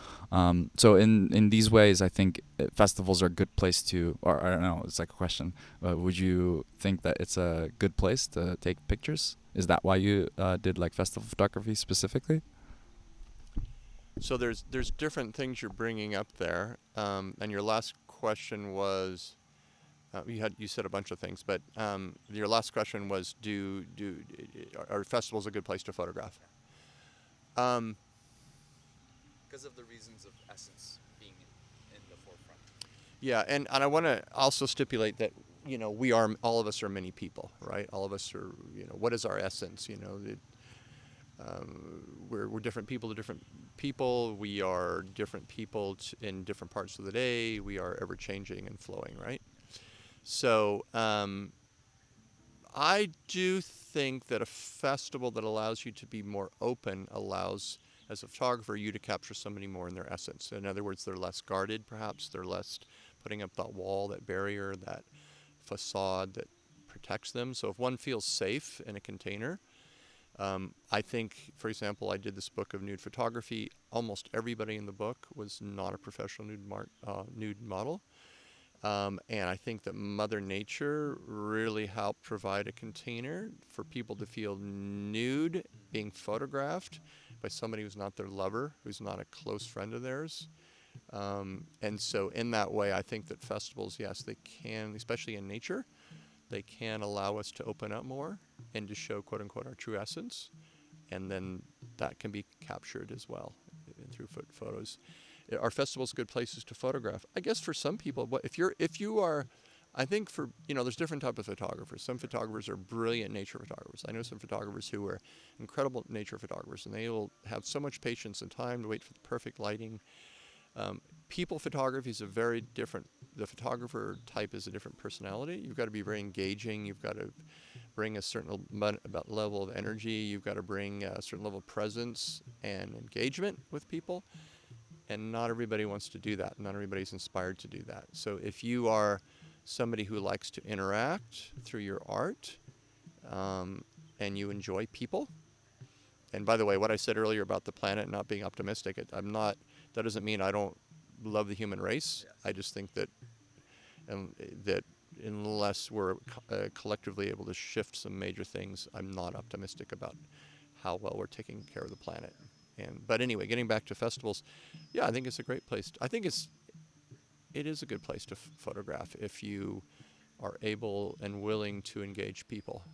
So in these ways, I think festivals are a good place to, or I don't know, it's like a question. Would you think that it's a good place to take pictures? Is that why you did like festival photography specifically? So there's different things you're bringing up there, and your last question was, you said a bunch of things, but your last question was, are festivals a good place to photograph? Because of the reasons of essence being in the forefront. Yeah, and I want to also stipulate that all of us are many people, right? All of us are, what is our essence? We're different people to different people. We are different people in different parts of the day. We are ever changing and flowing, right? So I do think that a festival that allows you to be more open allows, as a photographer, you to capture somebody more in their essence. In other words, they're less guarded, perhaps. They're less putting up that wall, that barrier, that facade that protects them. So if one feels safe in a container, I think, for example, I did this book of nude photography. Almost everybody in the book was not a professional nude model. And I think that Mother Nature really helped provide a container for people to feel nude being photographed by somebody who's not their lover, who's not a close friend of theirs. And so in that way, I think that festivals, yes, they can, especially in nature, they can allow us to open up more and to show, quote unquote, our true essence. And then that can be captured as well through photos. Are festivals good places to photograph? I guess for some people, if you are, I think for, there's different type of photographers. Some photographers are brilliant nature photographers. I know some photographers who are incredible nature photographers, and they will have so much patience and time to wait for the perfect lighting. People photography is a very different, the photographer type is a different personality. You've got to be very engaging. You've got to bring a certain level of energy. You've got to bring a certain level of presence and engagement with people. And not everybody wants to do that. Not everybody's inspired to do that. So if you are somebody who likes to interact through your art, and you enjoy people, and by the way, what I said earlier about the planet not being optimistic, that doesn't mean I don't love the human race. Yes. I just think that that unless we're collectively able to shift some major things, I'm not optimistic about how well we're taking care of the planet. But anyway, getting back to festivals, yeah, I think it's a great place. I think it is a good place to photograph if you are able and willing to engage people.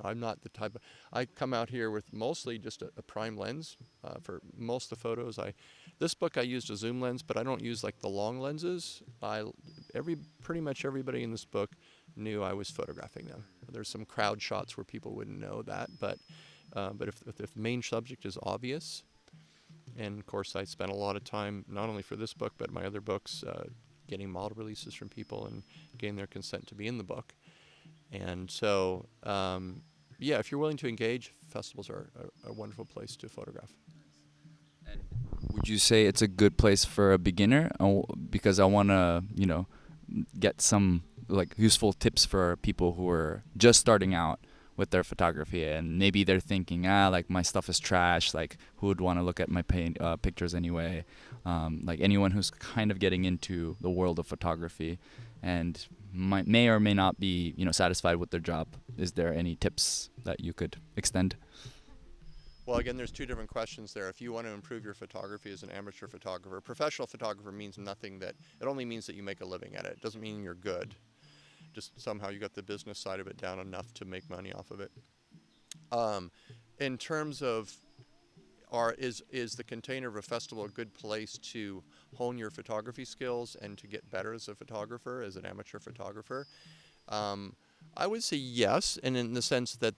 I'm not the type of, I come out here with mostly just a prime lens for most of the photos. This book I used a zoom lens, but I don't use like the long lenses. Pretty much everybody in this book knew I was photographing them. There's some crowd shots where people wouldn't know that, but if the main subject is obvious, and of course I spent a lot of time not only for this book but my other books getting model releases from people and getting their consent to be in the book. And so, yeah, if you're willing to engage, festivals are a wonderful place to photograph. And would you say it's a good place for a beginner? Because I want to, get some like useful tips for people who are just starting out with their photography, and maybe they're thinking, like my stuff is trash. Like who would want to look at my pictures anyway? Like anyone who's kind of getting into the world of photography and may or may not be, satisfied with their job. Is there any tips that you could extend? Well, again, there's two different questions there. If you want to improve your photography as an amateur photographer, professional photographer means nothing it only means that you make a living at it. It doesn't mean you're good. Just somehow you got the business side of it down enough to make money off of it. In terms of is the container of a festival a good place to hone your photography skills and to get better as a photographer, as an amateur photographer? I would say yes, and in the sense that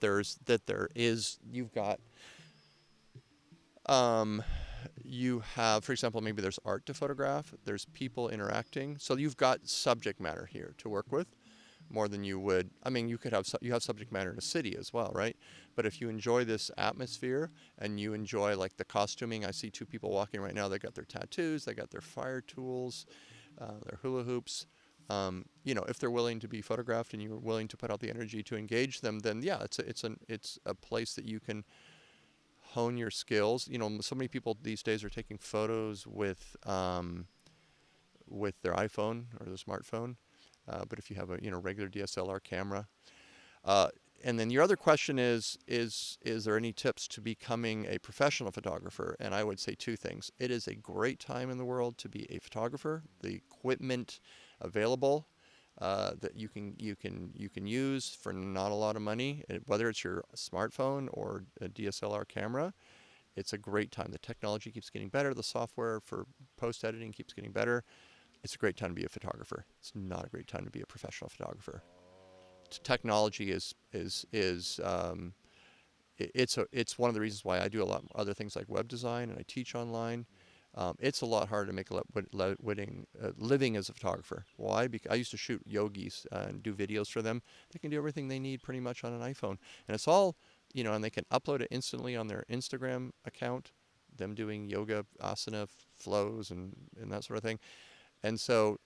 you have, for example, maybe there's art to photograph, there's people interacting, so you've got subject matter here to work with more than you would. I mean, you have subject matter in a city as well, right? But if you enjoy this atmosphere and you enjoy like the costuming, I see two people walking right now. They got their tattoos, they got their fire tools, their hula hoops. If they're willing to be photographed and you're willing to put out the energy to engage them, then yeah, it's a place that you can hone your skills. So many people these days are taking photos with their iPhone or their smartphone. But if you have a regular DSLR camera, and then your other question is there any tips to becoming a professional photographer? And I would say two things. It is a great time in the world to be a photographer. The equipment available that you can use for not a lot of money, whether it's your smartphone or a DSLR camera. It's a great time. The technology keeps getting better. The software for post editing keeps getting better. It's a great time to be a photographer. It's not a great time to be a professional photographer. Technology is it's one of the reasons why I do a lot of other things like web design and I teach online. It's a lot harder to make a living as a photographer. Why? Because I used to shoot yogis and do videos for them. They can do everything they need pretty much on an iPhone, and it's all and they can upload it instantly on their Instagram account. Them doing yoga, asana, flows, and that sort of thing. And so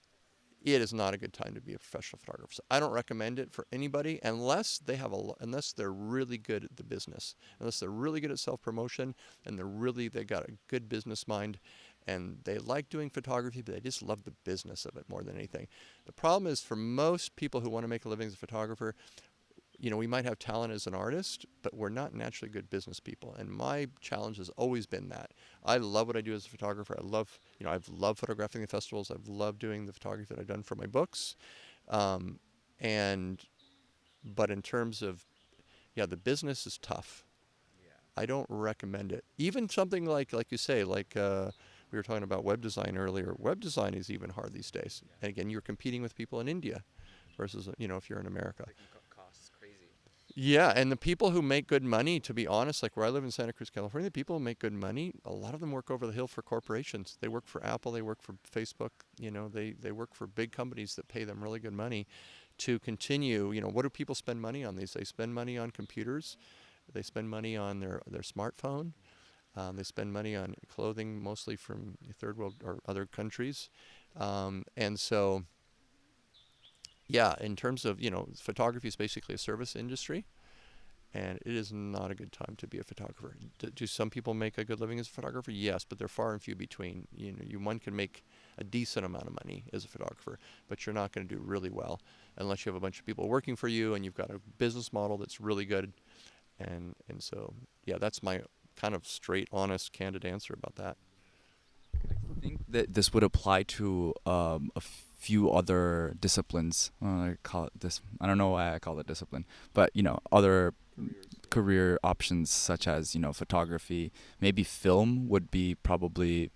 it is not a good time to be a professional photographer. So I don't recommend it for anybody unless they're really good at the business, unless they're really good at self-promotion and they got a good business mind and they like doing photography, but they just love the business of it more than anything. The problem is for most people who want to make a living as a photographer, we might have talent as an artist, but we're not naturally good business people. And my challenge has always been that. I love what I do as a photographer. I've loved photographing the festivals. I've loved doing the photography that I've done for my books. And But in terms of, yeah, the business is tough. I don't recommend it. Even something like you say, like we were talking about web design earlier. Web design is even hard these days. And again, you're competing with people in India versus, if you're in America. Costs crazy. Yeah, and the people who make good money, to be honest, like where I live in Santa Cruz, California, the people who make good money, a lot of them work over the hill for corporations. They work for Apple, they work for Facebook, they work for big companies that pay them really good money to continue. What do people spend money on these? They spend money on computers, they spend money on their smartphone, they spend money on clothing, mostly from third world or other countries. And so, yeah, in terms of, photography is basically a service industry, and it is not a good time to be a photographer. Do some people make a good living as a photographer? Yes, but they're far and few between. One can make a decent amount of money as a photographer, but you're not going to do really well unless you have a bunch of people working for you and you've got a business model that's really good. And so, yeah, that's my kind of straight, honest, candid answer about that. I think that this would apply to a few other disciplines. I call it this. I don't know why I call it discipline, but other career options such as photography. Maybe film would be probably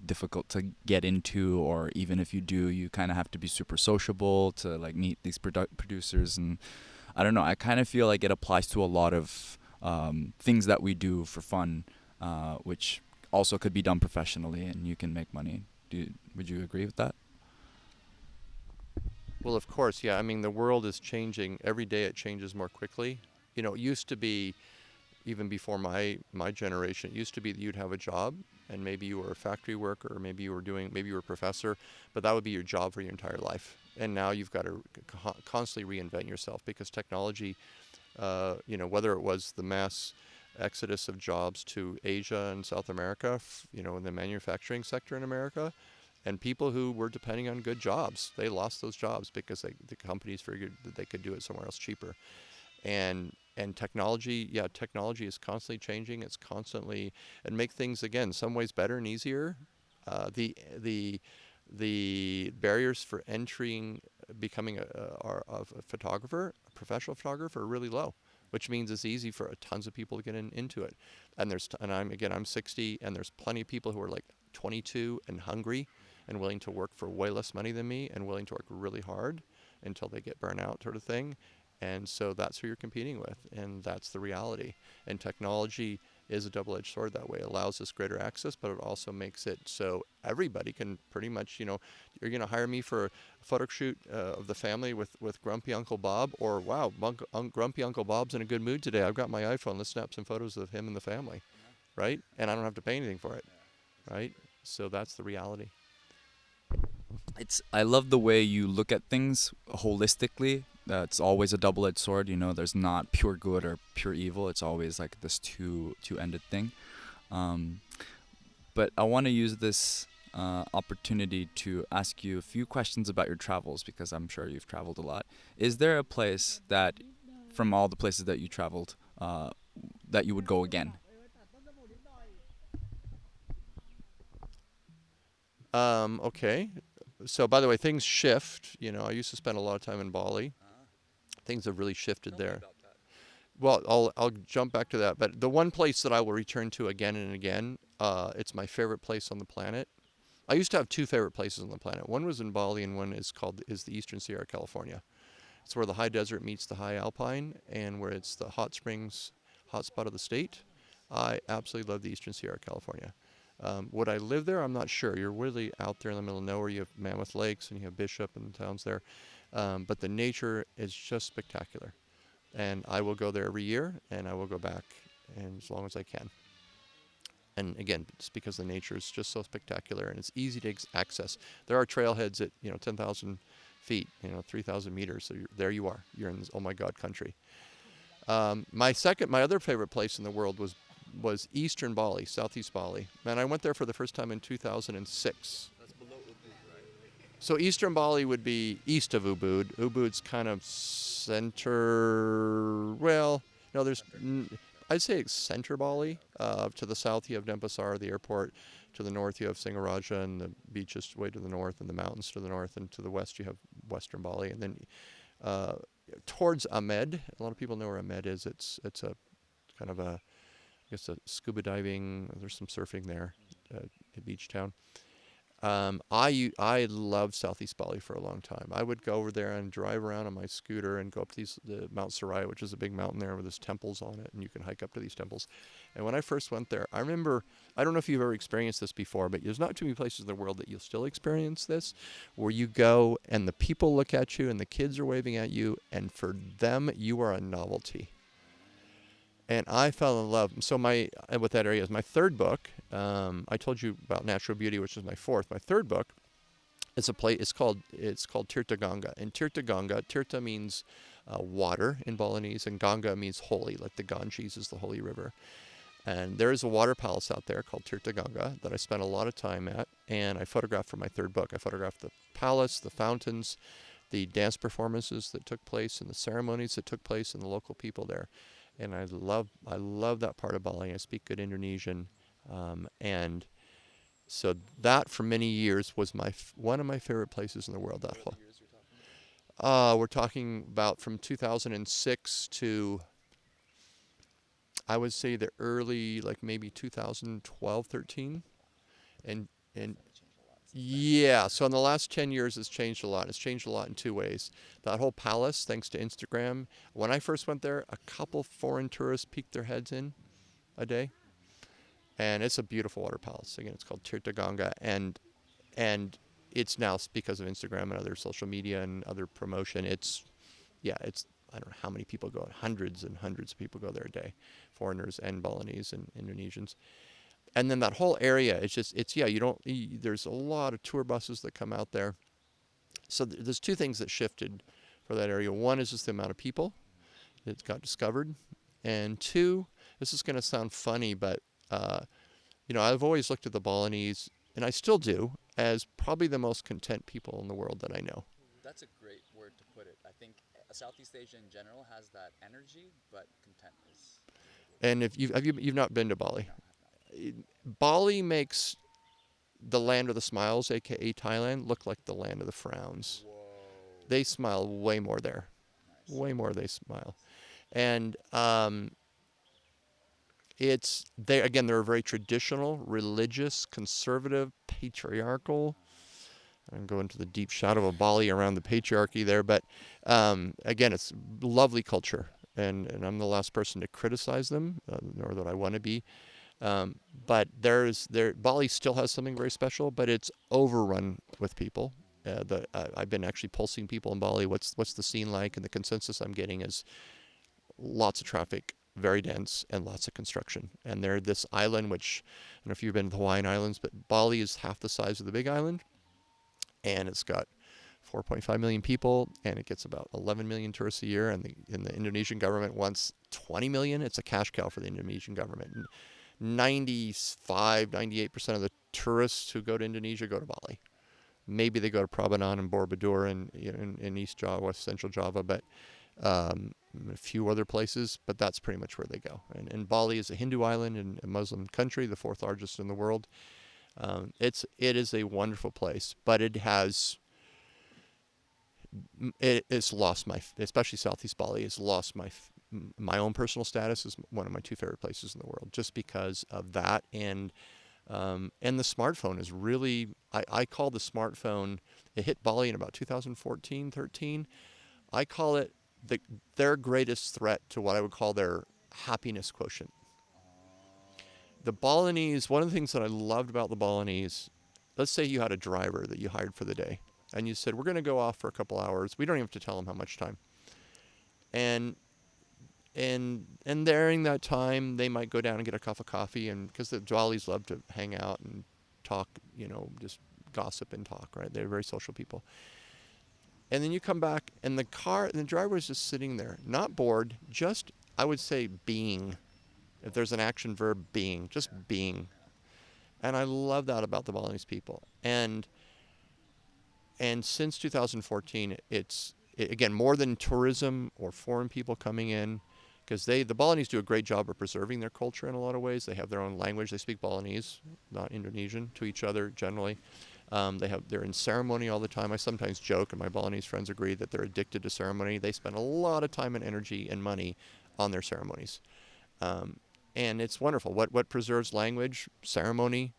difficult to get into, or even if you do, you kind of have to be super sociable to like meet these producers. And I don't know. I kind of feel like it applies to a lot of things that we do for fun, which also could be done professionally, and you can make money. Would you agree with that? Well, of course, yeah. I mean, the world is changing. Every day it changes more quickly. It used to be, even before my generation, it used to be that you'd have a job and maybe you were a factory worker, or maybe you were a professor, but that would be your job for your entire life. And now you've got to constantly reinvent yourself because technology, whether it was the mass exodus of jobs to Asia and South America, in the manufacturing sector in America, and people who were depending on good jobs, they lost those jobs because the companies figured that they could do it somewhere else cheaper. And technology, yeah, technology is constantly changing. It's constantly, and make things again some ways better and easier. The barriers for entering, becoming a photographer, a professional photographer, are really low, which means it's easy for tons of people to get into it. And I'm 60, and there's plenty of people who are like 22 and hungry and willing to work for way less money than me and willing to work really hard until they get burnt out, sort of thing. And so that's who you're competing with, and that's the reality. And technology is a double-edged sword that way. It allows us greater access, but it also makes it so everybody can pretty much, you're going to hire me for a photo shoot of the family with Grumpy Uncle Bob, or wow, Grumpy Uncle Bob's in a good mood today. I've got my iPhone. Let's snap some photos of him and the family, right? And I don't have to pay anything for it, right? So that's the reality. I love the way you look at things holistically. It's always a double-edged sword. There's not pure good or pure evil. It's always like this two-ended thing. But I want to use this opportunity to ask you a few questions about your travels, because I'm sure you've traveled a lot. Is there a place that, from all the places that you traveled, that you would go again? Okay. So, by the way, things shift. I used to spend a lot of time in Bali. Things have really shifted there. Well, I'll jump back to that. But the one place that I will return to again and again, it's my favorite place on the planet. I used to have two favorite places on the planet. One was in Bali, and one is the Eastern Sierra, California. It's where the high desert meets the high alpine, and where it's the hot springs hotspot of the state. I absolutely love the Eastern Sierra, California. Would I live there? I'm not sure. You're really out there in the middle of nowhere. You have Mammoth Lakes and you have Bishop and the towns there. But the nature is just spectacular. And I will go there every year, and I will go back and as long as I can. And again, it's because the nature is just so spectacular and it's easy to access. There are trailheads at 10,000 feet, 3,000 meters. So there you are. You're in this oh my God country. My other favorite place in the world was Eastern Bali, Southeast Bali. And I went there for the first time in 2006. That's below Ubud, right? So Eastern Bali would be east of Ubud. Ubud's kind of center, I'd say it's center Bali. To the south you have Denpasar, the airport. To the north you have Singaraja and the beaches way to the north, and the mountains to the north. And to the west you have Western Bali. And then towards Ahmed. A lot of people know where Ahmed is. It's a kind of a, I guess, a scuba diving. There's some surfing there, a beach town. I loved Southeast Bali for a long time. I would go over there and drive around on my scooter and go up the Mount Soraya, which is a big mountain there with there's temples on it, and you can hike up to these temples. And when I first went there, I remember, I don't know if you've ever experienced this before, but there's not too many places in the world that you'll still experience this, where you go and the people look at you and the kids are waving at you, and for them you are a novelty. And I fell in love. So with that area is my third book. I told you about Natural Beauty, which is my fourth. My third book, it's called Tirtha Ganga. And Tirtha Ganga, Tirtha means water in Balinese, and Ganga means holy, like the Ganges is the holy river. And there is a water palace out there called Tirtha Ganga that I spent a lot of time at, and I photographed for my third book. I photographed the palace, the fountains, the dance performances that took place, and the ceremonies that took place, and the local people there. And I love that part of Bali. I speak good Indonesian, and so that for many years was one of my favorite places in the world. That whole, we're talking about from 2006 to, I would say, the early, like maybe 2012, 13, and yeah, so in the last 10 years, it's changed a lot. It's changed a lot in two ways. That whole palace, thanks to Instagram. When I first went there, a couple foreign tourists peeked their heads in a day. And it's a beautiful water palace. Again, it's called Tirtha Ganga. And it's now, because of Instagram and other social media and other promotion, I don't know how many people go. Hundreds and hundreds of people go there a day. Foreigners and Balinese and Indonesians. And then that whole area, there's a lot of tour buses that come out there. So there's two things that shifted for that area. One is just the amount of people that got discovered. And two, this is going to sound funny, but, I've always looked at the Balinese, and I still do, as probably the most content people in the world that I know. That's a great word to put it. I think Southeast Asia in general has that energy, but content is... And if you've not been to Bali, Bali makes the land of the smiles, aka Thailand, look like the land of the frowns. Whoa. They smile way more there. Nice. Way more they smile. And they're very traditional, religious, conservative, patriarchal. I'm going to the deep shadow of Bali around the patriarchy there, but again, it's lovely culture, and I'm the last person to criticize them, nor that I want to be. But Bali still has something very special, but it's overrun with people. I've been actually pulsing people in Bali. What's the scene like? And the consensus I'm getting is lots of traffic, very dense, and lots of construction. And they're this island, which, I don't know if you've been to the Hawaiian Islands, but Bali is half the size of the Big Island, and it's got 4.5 million people, and it gets about 11 million tourists a year. And the Indonesian government wants 20 million. It's a cash cow for the Indonesian government. And 98% of the tourists who go to Indonesia go to Bali. Maybe they go to Prambanan and Borobudur in East Java, West Central Java, but a few other places, but that's pretty much where they go. And Bali is a Hindu island and a Muslim country, the fourth largest in the world. It is a wonderful place, but it's lost especially Southeast Bali, has lost my own personal status as one of my two favorite places in the world, just because of that. And the smartphone is really, I call the smartphone, it hit Bali in about 2014, 13. I call it their greatest threat to what I would call their happiness quotient. The Balinese, one of the things that I loved about the Balinese, let's say you had a driver that you hired for the day, and you said, we're going to go off for a couple hours. We don't even have to tell them how much time. And during that time, they might go down and get a cup of coffee, and because the Balis love to hang out and talk, just gossip and talk, right? They're very social people. And then you come back, and the driver is just sitting there, not bored, just, I would say, being. If there's an action verb, being, just being. And I love that about the Balinese people. And since 2014, again, more than tourism or foreign people coming in, because the Balinese do a great job of preserving their culture in a lot of ways. They have their own language. They speak Balinese, not Indonesian, to each other generally. They're in ceremony all the time. I sometimes joke, and my Balinese friends agree, that they're addicted to ceremony. They spend a lot of time and energy and money on their ceremonies, and it's wonderful. What preserves language, ceremony,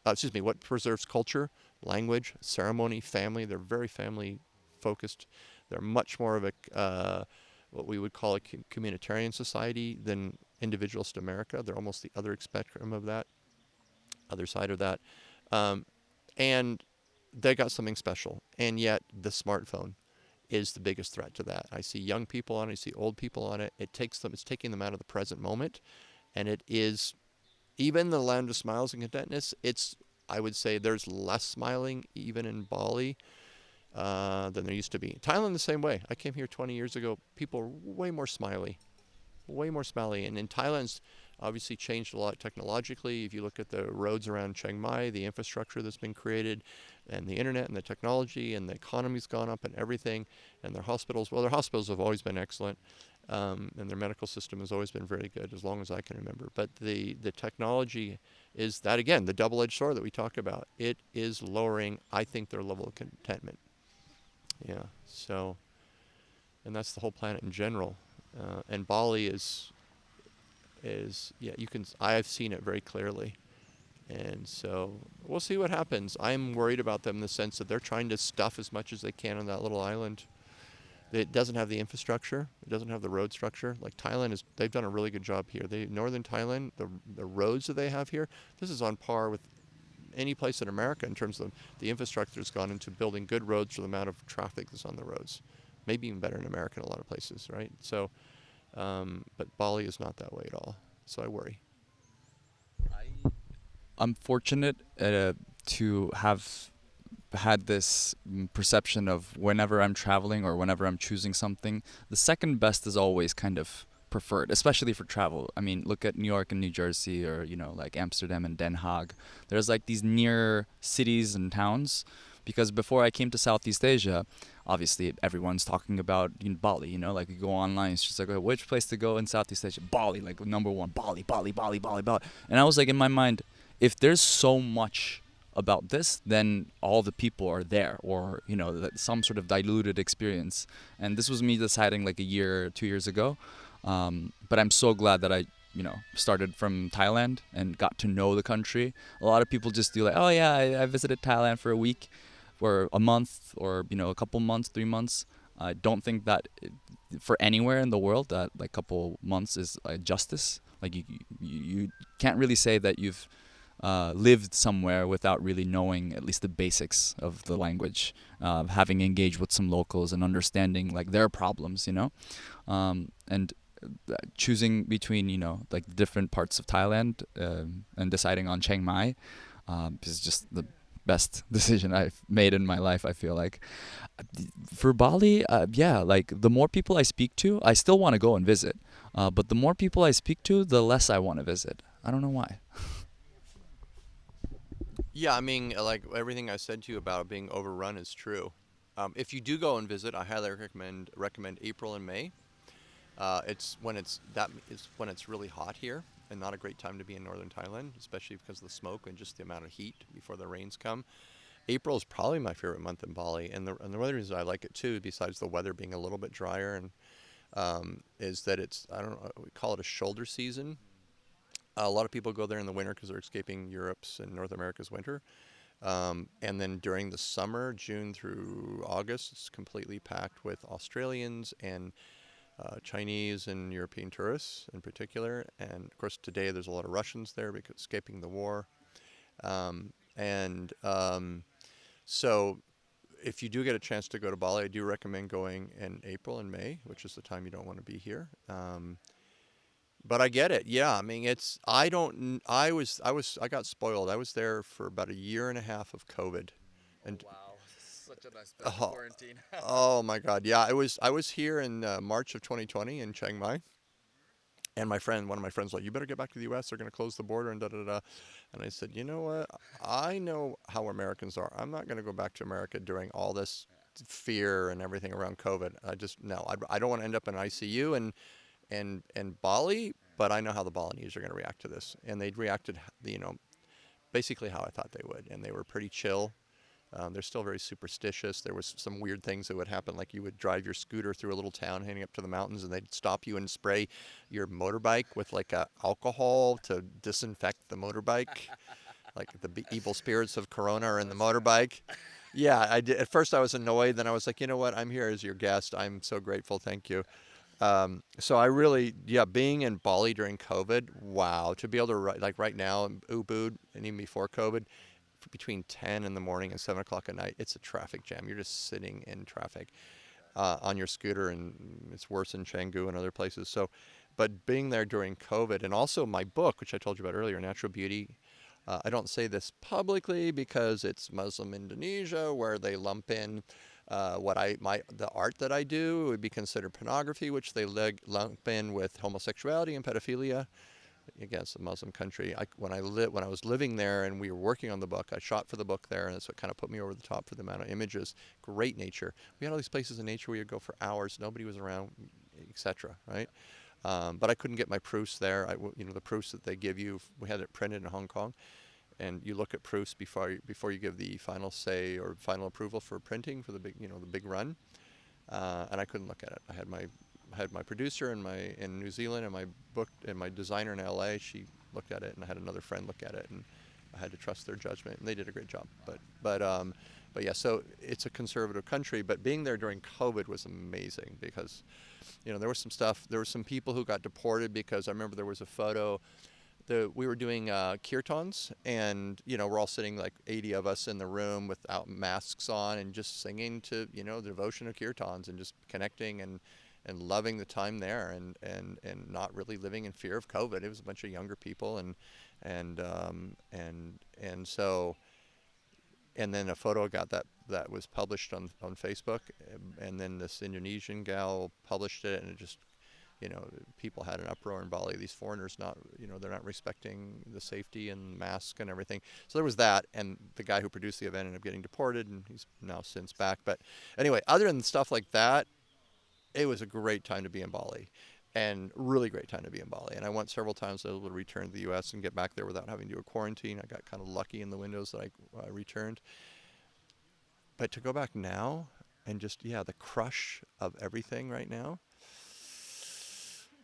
what preserves culture, language, ceremony, family. They're very family focused. They're much more of a what we would call a communitarian society than individualist America. They're almost the other spectrum of that, other side of that. Um, and they got something special. And yet the smartphone is the biggest threat to that. I see young people on it, I see old people on it. It's taking them out of the present moment. And it is, even the land of smiles and contentness, I would say there's less smiling even in Bali than there used to be. Thailand the same way. I came here 20 years ago. People are way more smiley. Way more smelly. And in Thailand's obviously changed a lot technologically. If you look at the roads around Chiang Mai, the infrastructure that's been created, and the internet and the technology, and the economy's gone up and everything, and their hospitals have always been excellent, and their medical system has always been very good as long as I can remember. But the technology is that, again, the double-edged sword that we talked about. It is lowering, I think, their level of contentment. Yeah, so, and that's the whole planet in general. And Bali is I've seen it very clearly. And so we'll see what happens. I'm worried about them in the sense that they're trying to stuff as much as they can on that little island. It doesn't have the infrastructure. It doesn't have the road structure. Like they've done a really good job here. Northern Thailand, the roads that they have here, this is on par with any place in America in terms of the infrastructure that's gone into building good roads for the amount of traffic that's on the roads. Maybe even better in America in a lot of places, right? So, but Bali is not that way at all. So I worry. I'm fortunate to have had this perception of whenever I'm traveling or whenever I'm choosing something, the second best is always kind of preferred, especially for travel. I mean, look at New York and New Jersey, or like Amsterdam and Den Haag. There's like these near cities and towns, because before I came to Southeast Asia, obviously everyone's talking about Bali. Like you go online, it's just like, oh, which place to go in Southeast Asia? Bali, like number one. Bali, Bali, Bali, Bali, Bali. And I was like, in my mind, if there's so much about this, then all the people are there, or some sort of diluted experience. And this was me deciding like a year or 2 years ago. But I'm so glad that I started from Thailand and got to know the country. A lot of people just do like, oh yeah, I visited Thailand for a week or a month, or a couple months, 3 months. I don't think that for anywhere in the world that like couple months is justice. Like you can't really say that you've lived somewhere without really knowing at least the basics of the language, having engaged with some locals and understanding like their problems, and choosing between like different parts of Thailand, and deciding on Chiang Mai is just the best decision I've made in my life. I feel like for Bali, yeah, like the more people I speak to, I still want to go and visit, but the more people I speak to, the less I want to visit. I don't know why. Yeah, I mean, like everything I said to you about being overrun is true. If you do go and visit, I highly recommend April and May. It's when it's really hot here, and not a great time to be in northern Thailand, especially because of the smoke and just the amount of heat before the rains come. April is probably my favorite month in Bali, and the other reason I like it too, besides the weather being a little bit drier, and is that it's, I don't know, we call it a shoulder season. A lot of people go there in the winter because they're escaping Europe's and North America's winter. And then during the summer, June through August, it's completely packed with Australians and Chinese and European tourists in particular. And of course, today there's a lot of Russians there because escaping the war. And so if you do get a chance to go to Bali, I do recommend going in April and May, which is the time you don't want to be here. But I get it. Yeah, I mean, I got spoiled. I was there for about a year and a half of COVID. And Wow, such a nice bit of oh, quarantine. oh my God. Yeah, I was here in March of 2020 in Chiang Mai. And one of my friends, like, you better get back to the U.S. They're going to close the border and da da da. And I said, you know what? I know how Americans are. I'm not going to go back to America during all this fear and everything around COVID. No. I don't want to end up in ICU and Bali, but I know how the Balinese are going to react to this. And they reacted, basically how I thought they would. And they were pretty chill. They're still very superstitious. There was some weird things that would happen, like you would drive your scooter through a little town heading up to the mountains, and they'd stop you and spray your motorbike with like alcohol to disinfect the motorbike. Like the evil spirits of Corona are in the motorbike. Yeah, I did. At first I was annoyed. Then I was like, you know what? I'm here as your guest. I'm so grateful. Thank you. So I really, yeah, being in Bali during COVID, wow, to be able to like right now, Ubud, and even before COVID, between 10 in the morning and 7 o'clock at night, it's a traffic jam. You're just sitting in traffic on your scooter, and it's worse in Canggu and other places. So, but being there during COVID, and also my book, which I told you about earlier, Natural Beauty. I don't say this publicly because it's Muslim Indonesia, where they lump in the art that I do would be considered pornography, which they lump in with homosexuality and pedophilia. Again, it's a Muslim country. When I was living there and we were working on the book, I shot for the book there, and that's what kind of put me over the top for the amount of images. Great nature. We had all these places in nature where you'd go for hours, nobody was around, etc. Right? But I couldn't get my proofs there. The proofs that they give you, we had it printed in Hong Kong, and you look at proofs before you give the final say or final approval for printing for the big run. And I couldn't look at it. I had my producer in New Zealand, and my designer in LA. She looked at it, and I had another friend look at it, and I had to trust their judgment, and they did a great job. But yeah, so it's a conservative country. But being there during COVID was amazing because, there was some stuff. There were some people who got deported because I remember there was a photo. We were doing kirtans, and we're all sitting like 80 of us in the room without masks on, and just singing to the devotion of kirtans, and just connecting and loving the time there, and not really living in fear of COVID. It was a bunch of younger people, and so, and then a photo got that was published on Facebook, and then this Indonesian gal published it, and it just, people had an uproar in Bali. These foreigners they're not respecting the safety and mask and everything. So there was that, and the guy who produced the event ended up getting deported, and he's now since back. But anyway, other than stuff like that, it was a great time to be in Bali, and really great time to be in Bali. And I went several times to be able to return to the U.S. and get back there without having to do a quarantine. I got kind of lucky in the windows that I returned. But to go back now and just, the crush of everything right now.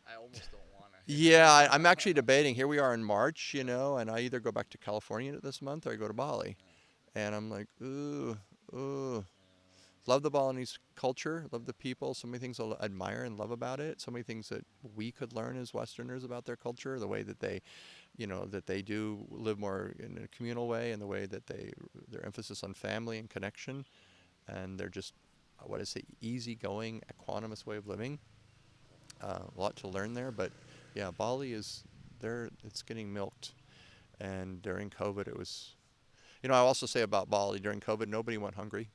I almost don't want to. Yeah, I'm actually debating. Here we are in March, and I either go back to California this month or I go to Bali. And I'm like, ooh. Love the Balinese culture, love the people. So many things I admire and love about it. So many things that we could learn as Westerners about their culture, the way that they, that they do live more in a communal way, and the way that their emphasis on family and connection, and they're just, easygoing, equanimous way of living. A lot to learn there, but yeah, Bali is there. It's getting milked, and during COVID, it was. I also say about Bali during COVID, nobody went hungry.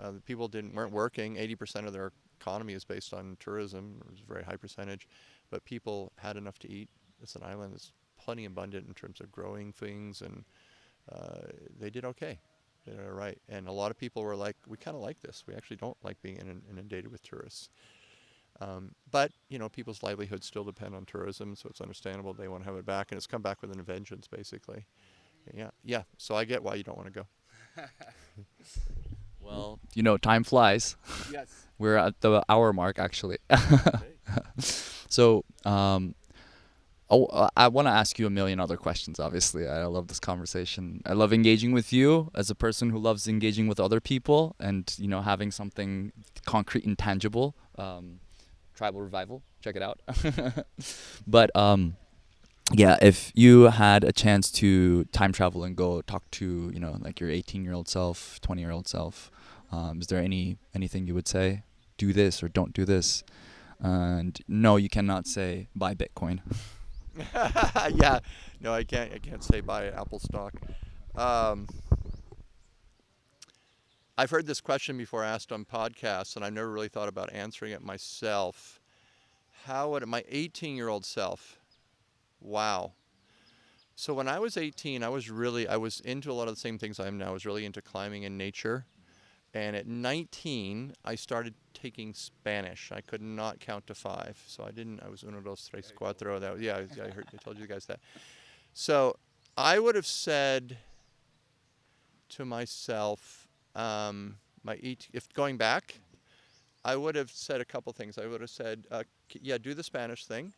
The people weren't working. 80% of their economy is based on tourism. It was a very high percentage, but people had enough to eat. It's an island that's plenty abundant in terms of growing things, and they did okay. They did all right. And a lot of people were like, we kind of like this. We actually don't like being inundated with tourists. But, people's livelihoods still depend on tourism, so it's understandable they want to have it back, and it's come back with a vengeance, basically. Yeah. So I get why you don't want to go. Well, time flies. Yes. We're at the hour mark, actually. So, I want to ask you a million other questions, obviously. I love this conversation. I love engaging with you as a person who loves engaging with other people and, having something concrete and tangible. Tribal Revival, check it out. But, if you had a chance to time travel and go talk to, like your 18-year-old self, 20-year-old self, is there anything you would say? Do this or don't do this? And no, you cannot say buy Bitcoin. Yeah, no, I can't say buy Apple stock. I've heard this question before asked on podcasts, and I've never really thought about answering it myself. How would my 18-year-old self? Wow. So when I was 18, I was into a lot of the same things I am now. I was really into climbing and nature. And at 19, I started taking Spanish. I could not count to 5. So I was uno, dos, tres, cuatro. I told you guys that. So I would have said to myself, if going back, I would have said a couple things. I would have said, yeah, do the Spanish thing.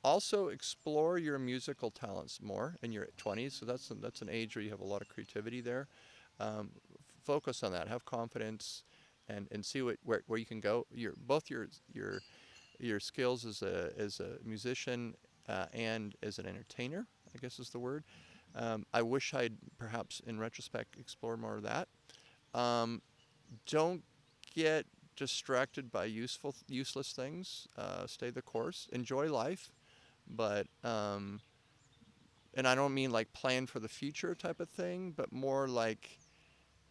Also explore your musical talents more in your 20s. So that's an age where you have a lot of creativity there. Focus on that. Have confidence, and see where you can go. Your skills as a musician and as an entertainer, I guess is the word. I wish I'd perhaps, in retrospect, explored more of that. Don't get distracted by useless things. Stay the course. Enjoy life, but and I don't mean like plan for the future type of thing, but more like,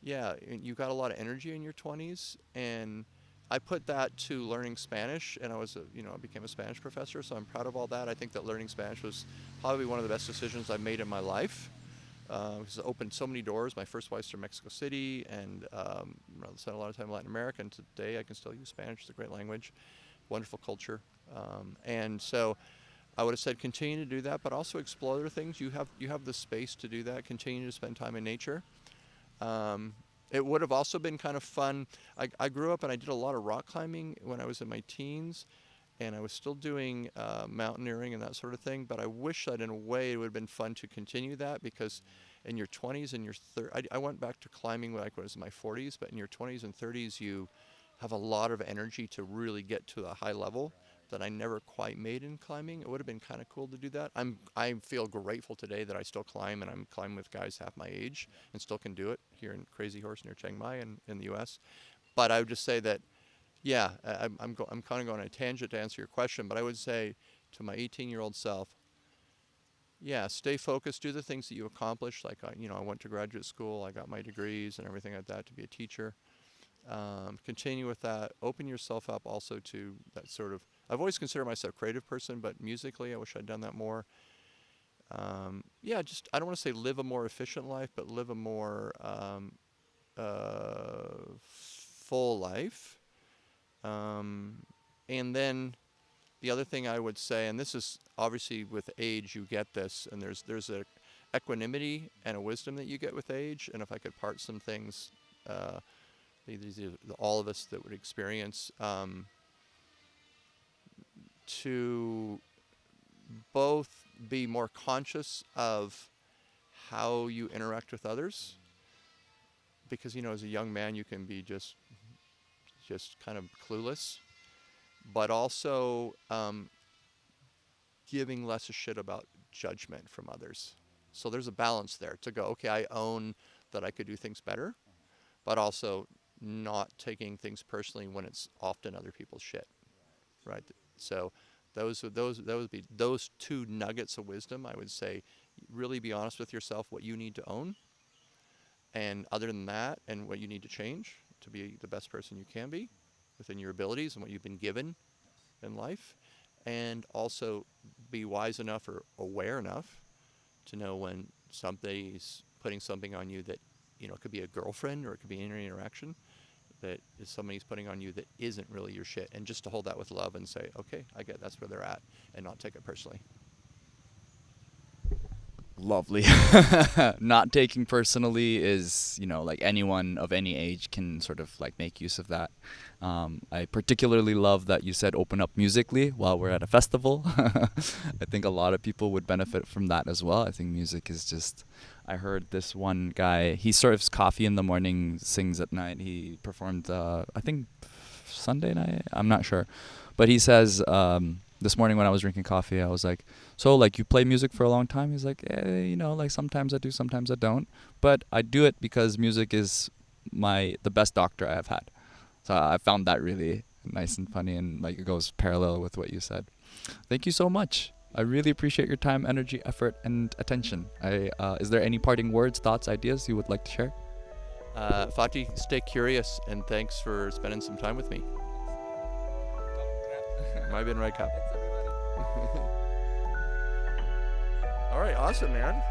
yeah, you got a lot of energy in your 20s, and I put that to learning Spanish, and I became a Spanish professor, so I'm proud of all that. I think that learning Spanish was probably one of the best decisions I've made in my life. Because it opened so many doors. My first wife's from Mexico City, and I spent a lot of time in Latin America, and today I can still use Spanish. It's a great language, wonderful culture. And so I would have said continue to do that, but also explore other things. You have the space to do that. Continue to spend time in nature. It would have also been kind of fun. I grew up and I did a lot of rock climbing when I was in my teens, and I was still doing mountaineering and that sort of thing, but I wish that in a way it would have been fun to continue that, because in your 20s and your 30s, I went back to climbing like when I was in my 40s, but in your 20s and 30s you have a lot of energy to really get to a high level that I never quite made in climbing. It would have been kind of cool to do that. I feel grateful today that I still climb, and I'm climbing with guys half my age and still can do it here in Crazy Horse near Chiang Mai in the US. But I would just say that, yeah, I'm kind of going on a tangent to answer your question, but I would say to my 18-year-old self, yeah, stay focused, do the things that you accomplished. Like, I went to graduate school, I got my degrees and everything like that to be a teacher. Continue with that. Open yourself up also to that sort of, I've always considered myself a creative person, but musically I wish I'd done that more. Yeah, just, I don't want to say live a more efficient life, but live a more full life. And then the other thing I would say, and this is obviously with age you get this, and there's a equanimity and a wisdom that you get with age, and if I could part some things, these are all of us that would experience, to both be more conscious of how you interact with others, because as a young man you can be just kind of clueless, but also giving less a shit about judgment from others. So there's a balance there to go, okay, I own that I could do things better, but also not taking things personally when it's often other people's shit, right? So those would be those two nuggets of wisdom. I would say, really be honest with yourself what you need to own, and other than that, and what you need to change to be the best person you can be within your abilities and what you've been given in life, and also be wise enough or aware enough to know when somebody's putting something on you that, it could be a girlfriend or it could be any interaction that is somebody's putting on you that isn't really your shit, and just to hold that with love and say, okay, I get that's where they're at, and not take it personally. Lovely. Not taking personally is, like anyone of any age can sort of like make use of that. I particularly love that you said open up musically while we're at a festival. I think a lot of people would benefit from that as well. I think music is just, I heard this one guy, he serves coffee in the morning, sings at night. He performed, I think Sunday night, I'm not sure. But he says, this morning when I was drinking coffee, I was like, so like you play music for a long time? He's like, like sometimes I do, sometimes I don't. But I do it because music is the best doctor I have had. So I found that really nice and funny, and like it goes parallel with what you said. Thank you so much. I really appreciate your time, energy, effort, and attention. Is there any parting words, thoughts, ideas you would like to share? Fatih, stay curious, and thanks for spending some time with me. Might have been right, Cup. All right, awesome, man.